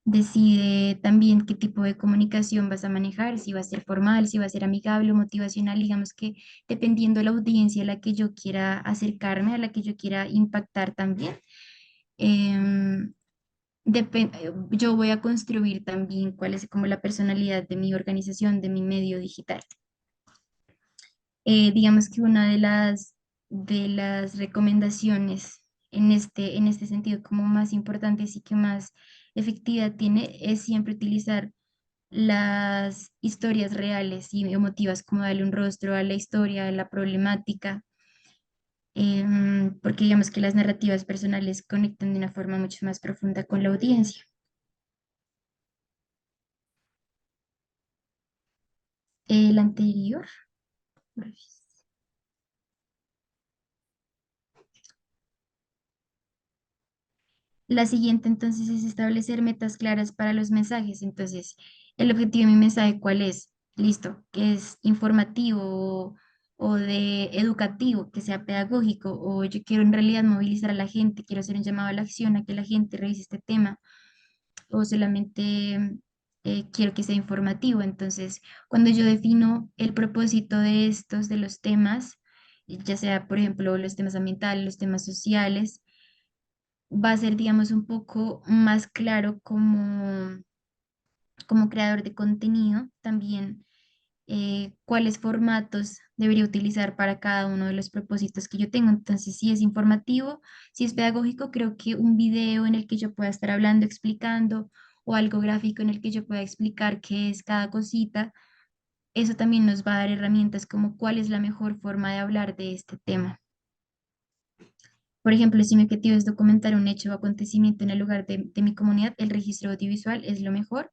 Decide también qué tipo de comunicación vas a manejar, si va a ser formal, si va a ser amigable o motivacional, digamos que dependiendo de la audiencia a la que yo quiera acercarme, a la que yo quiera impactar también. em, yo voy a construir también cuál es como la personalidad de mi organización, de mi medio digital. Digamos que una de las recomendaciones en este sentido como más importantes y que más efectividad tiene es siempre utilizar las historias reales y emotivas, como darle un rostro a la historia, a la problemática, porque digamos que las narrativas personales conectan de una forma mucho más profunda con la audiencia. El anterior. La siguiente entonces es establecer metas claras para los mensajes. Entonces, el objetivo de mi mensaje, ¿cuál es? Listo, que es informativo o de educativo, que sea pedagógico, o yo quiero en realidad movilizar a la gente, quiero hacer un llamado a la acción, a que la gente revise este tema, o solamente quiero que sea informativo. Entonces, cuando yo defino el propósito de estos, de los temas, ya sea, por ejemplo, los temas ambientales, los temas sociales, va a ser, digamos, un poco más claro como creador de contenido también cuáles formatos debería utilizar para cada uno de los propósitos que yo tengo. Entonces, si es informativo, si es pedagógico, creo que un video en el que yo pueda estar hablando, explicando, o algo gráfico en el que yo pueda explicar qué es cada cosita, eso también nos va a dar herramientas como cuál es la mejor forma de hablar de este tema. Por ejemplo, si mi objetivo es documentar un hecho o acontecimiento en el lugar de mi comunidad, el registro audiovisual es lo mejor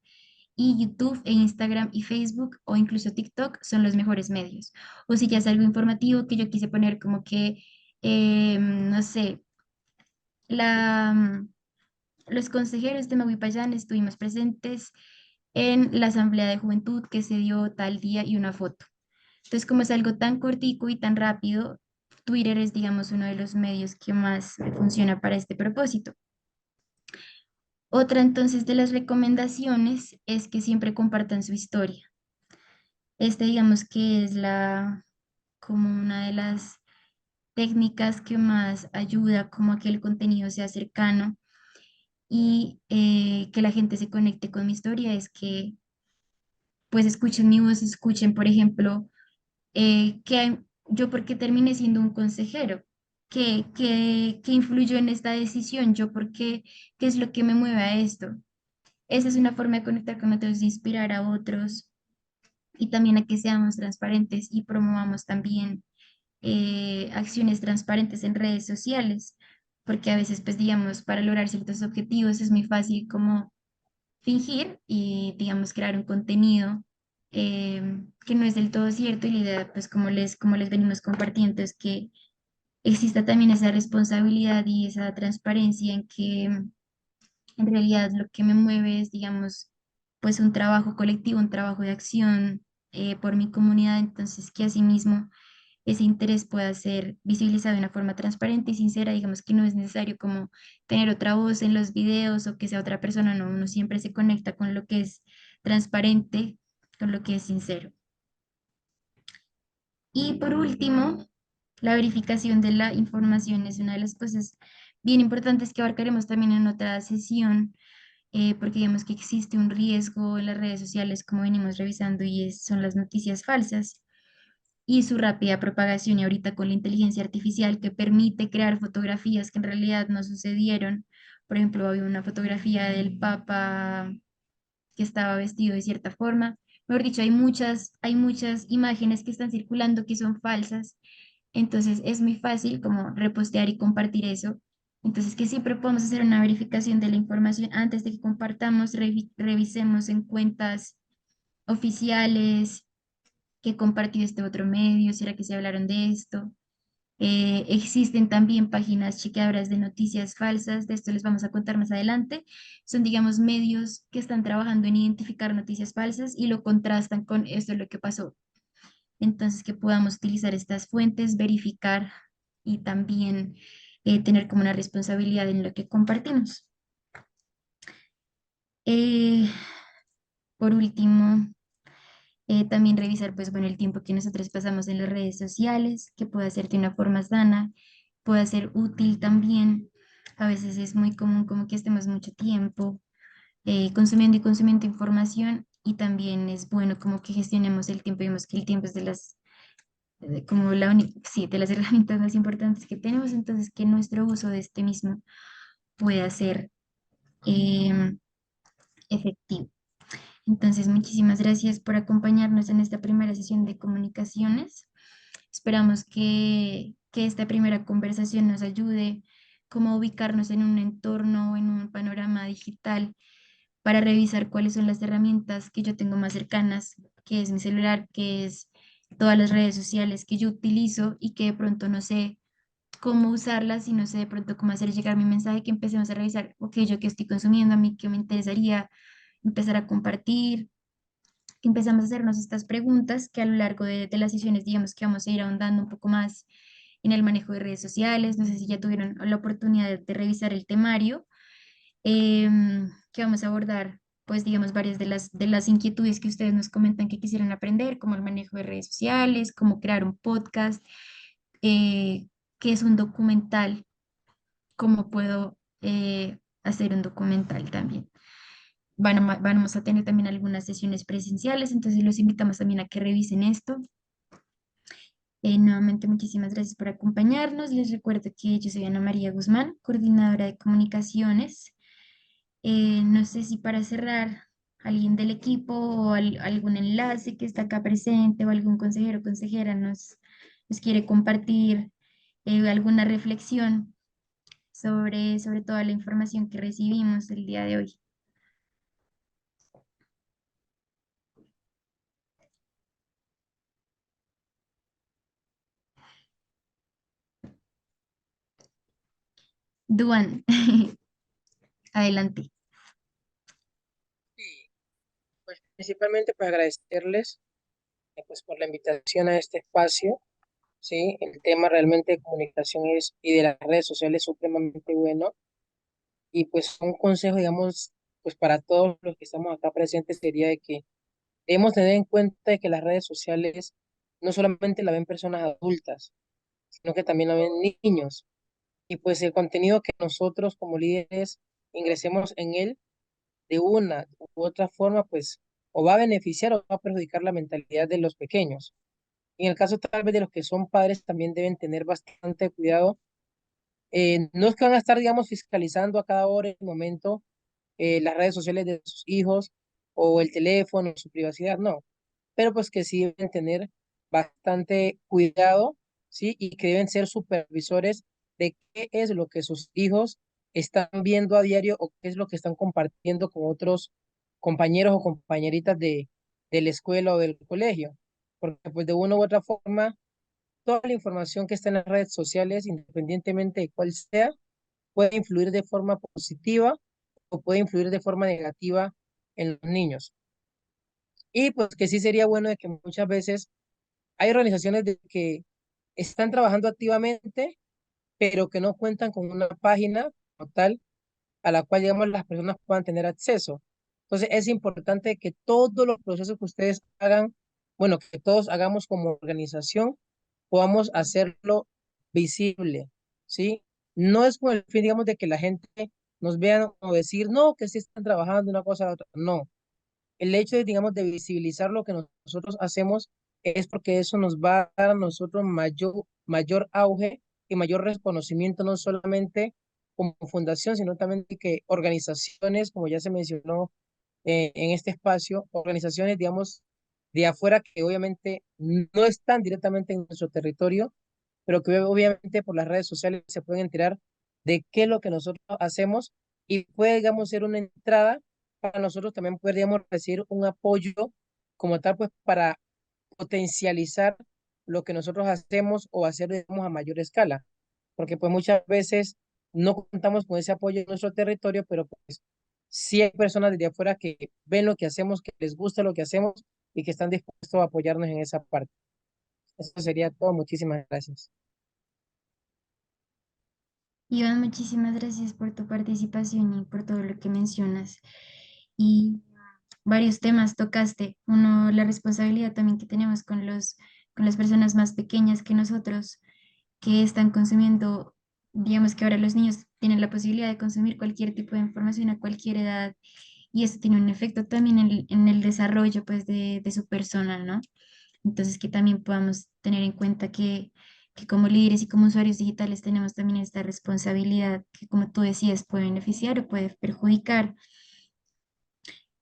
y YouTube e Instagram y Facebook o incluso TikTok son los mejores medios. O si ya es algo informativo que yo quise poner como que, no sé, la, los consejeros de Maguipayán estuvimos presentes en la asamblea de juventud que se dio tal día y una foto. Entonces, como es algo tan cortico y tan rápido, Twitter es, digamos, uno de los medios que más funciona para este propósito. Otra entonces de las recomendaciones es que siempre compartan su historia. Este digamos que es como una de las técnicas que más ayuda como a que el contenido sea cercano y que la gente se conecte con mi historia, es que pues escuchen mi voz, escuchen, por ejemplo, yo porque terminé siendo un consejero, qué influyó en esta decisión, yo porque, qué es lo que me mueve a esto. Esa es una forma de conectar con otros, de inspirar a otros y también a que seamos transparentes y promovamos también acciones transparentes en redes sociales, porque a veces, pues digamos, para lograr ciertos objetivos es muy fácil como fingir y, digamos, crear un contenido que no es del todo cierto y la idea, pues como les venimos compartiendo, es que exista también esa responsabilidad y esa transparencia en que en realidad lo que me mueve es, digamos, pues un trabajo colectivo, un trabajo de acción por mi comunidad, entonces que asimismo ese interés pueda ser visibilizado de una forma transparente y sincera, digamos que no es necesario como tener otra voz en los videos o que sea otra persona, no, uno siempre se conecta con lo que es transparente, con lo que es sincero. Y por último, la verificación de la información es una de las cosas bien importantes que abarcaremos también en otra sesión, porque digamos que existe un riesgo en las redes sociales, como venimos revisando, y son las noticias falsas y su rápida propagación y ahorita con la inteligencia artificial que permite crear fotografías que en realidad no sucedieron. Por ejemplo, había una fotografía del Papa que estaba vestido de cierta forma. Mejor dicho, hay muchas imágenes que están circulando que son falsas. Entonces es muy fácil como repostear y compartir eso. Entonces que siempre podemos hacer una verificación de la información antes de que compartamos, revisemos en cuentas oficiales que compartió este otro medio, será que se hablaron de esto. Existen también páginas chequeadoras de noticias falsas, de esto les vamos a contar más adelante. Son, digamos, medios que están trabajando en identificar noticias falsas y lo contrastan con esto es lo que pasó. Entonces, que podamos utilizar estas fuentes, verificar y también tener como una responsabilidad en lo que compartimos. Eh, por último, también revisar, pues, bueno, el tiempo que nosotros pasamos en las redes sociales, que pueda ser de una forma sana, pueda ser útil también. A veces es muy común como que estemos mucho tiempo consumiendo y consumiendo información y también es bueno como que gestionemos el tiempo. Vemos que el tiempo es de como sí, de las herramientas más importantes que tenemos, entonces que nuestro uso de este mismo pueda ser em, efectivo. Entonces, muchísimas gracias por acompañarnos en esta primera sesión de comunicaciones. Esperamos que esta primera conversación nos ayude como a ubicarnos en un entorno, en un panorama digital para revisar cuáles son las herramientas que yo tengo más cercanas, que es mi celular, que es todas las redes sociales que yo utilizo y que de pronto no sé cómo usarlas y no sé de pronto cómo hacer llegar mi mensaje, que empecemos a revisar, ok, yo qué estoy consumiendo, a mí qué me interesaría empezar a compartir, que empezamos a hacernos estas preguntas que a lo largo de las sesiones, digamos que vamos a ir ahondando un poco más en el manejo de redes sociales. No sé si ya tuvieron la oportunidad de revisar el temario que vamos a abordar pues digamos, varias de las inquietudes que ustedes nos comentan que quisieran aprender, como el manejo de redes sociales, cómo crear un podcast, qué es un documental, cómo puedo hacer un documental también. Vamos a tener también algunas sesiones presenciales, entonces los invitamos también a que revisen esto. Nuevamente, muchísimas gracias por acompañarnos. Les recuerdo que yo soy Ana María Guzmán, coordinadora de comunicaciones. No sé si para cerrar, alguien del equipo o algún enlace que está acá presente o algún consejero o consejera nos quiere compartir alguna reflexión sobre toda la información que recibimos el día de hoy. Duan, adelante. Pues principalmente para agradecerles pues, por la invitación a este espacio, ¿sí? El tema realmente de comunicación y de las redes sociales es supremamente bueno y pues un consejo, digamos, pues para todos los que estamos acá presentes sería de que debemos tener en cuenta de que las redes sociales no solamente la ven personas adultas, sino que también la ven niños y pues el contenido que nosotros como líderes ingresemos en él de una u otra forma, pues o va a beneficiar o va a perjudicar la mentalidad de los pequeños. En el caso tal vez de los que son padres, también deben tener bastante cuidado. No es que van a estar, digamos, fiscalizando a cada hora y momento las redes sociales de sus hijos o el teléfono, su privacidad, no, pero pues que sí deben tener bastante cuidado, ¿sí? Y que deben ser supervisores de qué es lo que sus hijos están viendo a diario o qué es lo que están compartiendo con otros compañeros o compañeritas de la escuela o del colegio, porque pues de una u otra forma, toda la información que está en las redes sociales, independientemente de cuál sea, puede influir de forma positiva o puede influir de forma negativa en los niños. Y pues que sí sería bueno de que muchas veces hay organizaciones de que están trabajando activamente, pero que no cuentan con una página como tal a la cual, digamos, las personas puedan tener acceso. Entonces, es importante que todos los procesos que ustedes hagan, bueno, que todos hagamos como organización, podamos hacerlo visible, ¿sí? No es con el fin, digamos, de que la gente nos vea o decir, no, que sí están trabajando una cosa a otra. No, el hecho de, digamos, de visibilizar lo que nosotros hacemos es porque eso nos va a dar a nosotros mayor auge y mayor reconocimiento, no solamente como fundación, sino también de que organizaciones, como ya se mencionó en este espacio, organizaciones, digamos, de afuera que obviamente no están directamente en nuestro territorio, pero que obviamente por las redes sociales se pueden enterar de qué es lo que nosotros hacemos y puede, digamos, ser una entrada para nosotros también podríamos recibir un apoyo como tal, pues para potencializar lo que nosotros hacemos o hacer, digamos, a mayor escala, porque pues muchas veces no contamos con ese apoyo en nuestro territorio, pero pues sí hay personas desde afuera que ven lo que hacemos, que les gusta lo que hacemos y que están dispuestos a apoyarnos en esa parte. Eso sería todo. Muchísimas gracias. Iván, muchísimas gracias por tu participación y por todo lo que mencionas. Y varios temas tocaste. Uno, la responsabilidad también que tenemos con las personas más pequeñas que nosotros, que están consumiendo, digamos que ahora los niños tienen la posibilidad de consumir cualquier tipo de información a cualquier edad y eso tiene un efecto también en el desarrollo pues de su persona, ¿no? Entonces que también podamos tener en cuenta que como líderes y como usuarios digitales tenemos también esta responsabilidad que como tú decías puede beneficiar o puede perjudicar.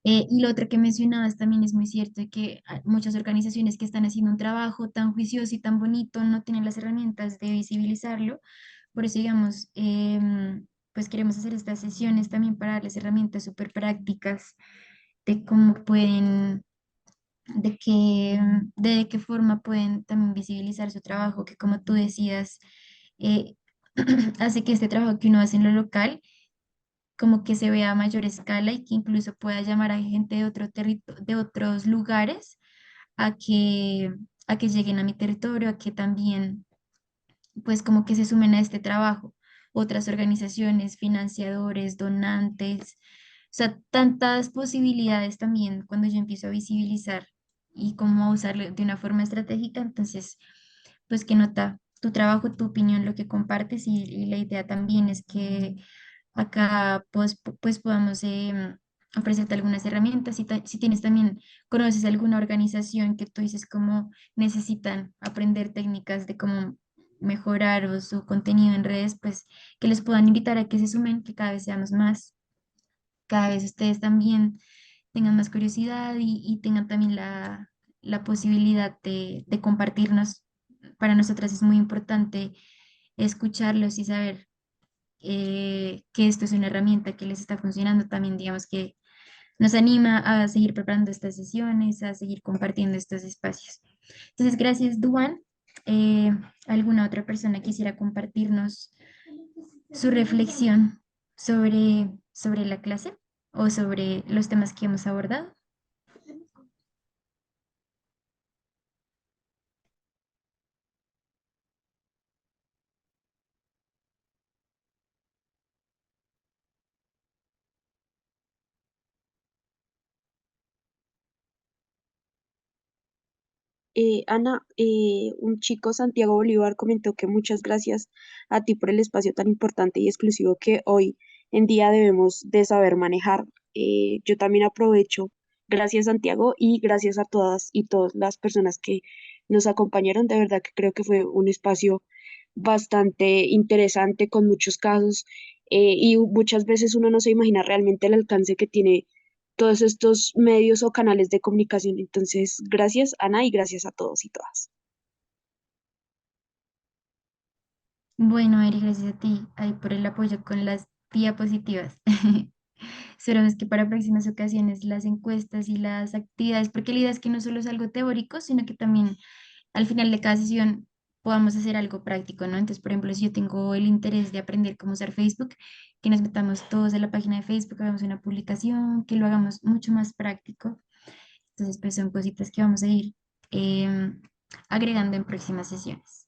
Y lo otro que mencionabas también es muy cierto, que muchas organizaciones que están haciendo un trabajo tan juicioso y tan bonito no tienen las herramientas de visibilizarlo. Por eso, digamos, pues queremos hacer estas sesiones también para darles herramientas súper prácticas de cómo pueden, de qué forma pueden también visibilizar su trabajo, que como tú decías, eh, hace que este trabajo que uno hace en lo local como que se vea a mayor escala y que incluso pueda llamar a gente de de otros lugares a a que lleguen a mi territorio, a que también pues como que se sumen a este trabajo. Otras organizaciones, financiadores, donantes, sea, tantas posibilidades también cuando yo empiezo a visibilizar y cómo usarlo de una forma estratégica. Entonces, pues que nota tu trabajo, tu opinión, lo que compartes y la idea también es que acá pues podamos ofrecerte algunas herramientas. Si tienes también, conoces alguna organización que tú dices cómo necesitan aprender técnicas de cómo mejorar o su contenido en redes, pues que les puedan invitar a que se sumen, que cada vez seamos más, cada vez ustedes también tengan más curiosidad y tengan también la posibilidad de compartirnos. Para nosotras es muy importante escucharlos y saber que esto es una herramienta que les está funcionando. También digamos que nos anima a seguir preparando estas sesiones, a seguir compartiendo estos espacios. Entonces, gracias, Duan. ¿Alguna otra persona quisiera compartirnos su reflexión sobre la clase o sobre los temas que hemos abordado? Ana, un chico, Santiago Bolívar, comentó que muchas gracias a ti por el espacio tan importante y exclusivo que hoy en día debemos de saber manejar. Yo también aprovecho, gracias Santiago y gracias a todas y todas las personas que nos acompañaron. De verdad que creo que fue un espacio bastante interesante con muchos casos, y muchas veces uno no se imagina realmente el alcance que tiene todos estos medios o canales de comunicación. Entonces, gracias Ana y gracias a todos y todas. Bueno, Eri, gracias a ti ahí por el apoyo con las diapositivas. Esperamos que para próximas ocasiones las encuestas y las actividades, porque la idea es que no solo es algo teórico, sino que también al final de cada sesión podamos hacer algo práctico, ¿no? Entonces, por ejemplo, si yo tengo el interés de aprender cómo usar Facebook, que nos metamos todos en la página de Facebook, hagamos una publicación, que lo hagamos mucho más práctico. Entonces, pues son cositas que vamos a ir em, agregando en próximas sesiones.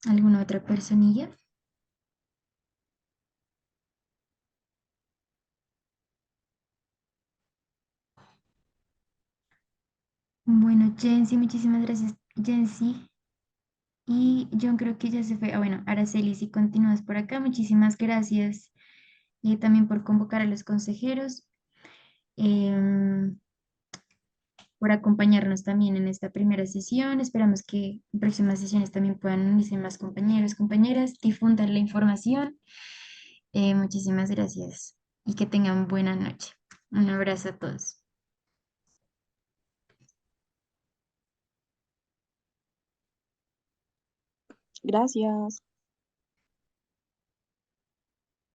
¿Alguna otra personilla? Bueno, Jensi, muchísimas gracias, Jensi. Y yo creo que ya se fue. Ah, bueno, Araceli, si continúas por acá, muchísimas gracias también por convocar a los consejeros, em, por acompañarnos también en esta primera sesión. Esperamos que en próximas sesiones también puedan unirse más compañeros, compañeras, difundan la información. Muchísimas gracias y que tengan buena noche. Un abrazo a todos. Gracias.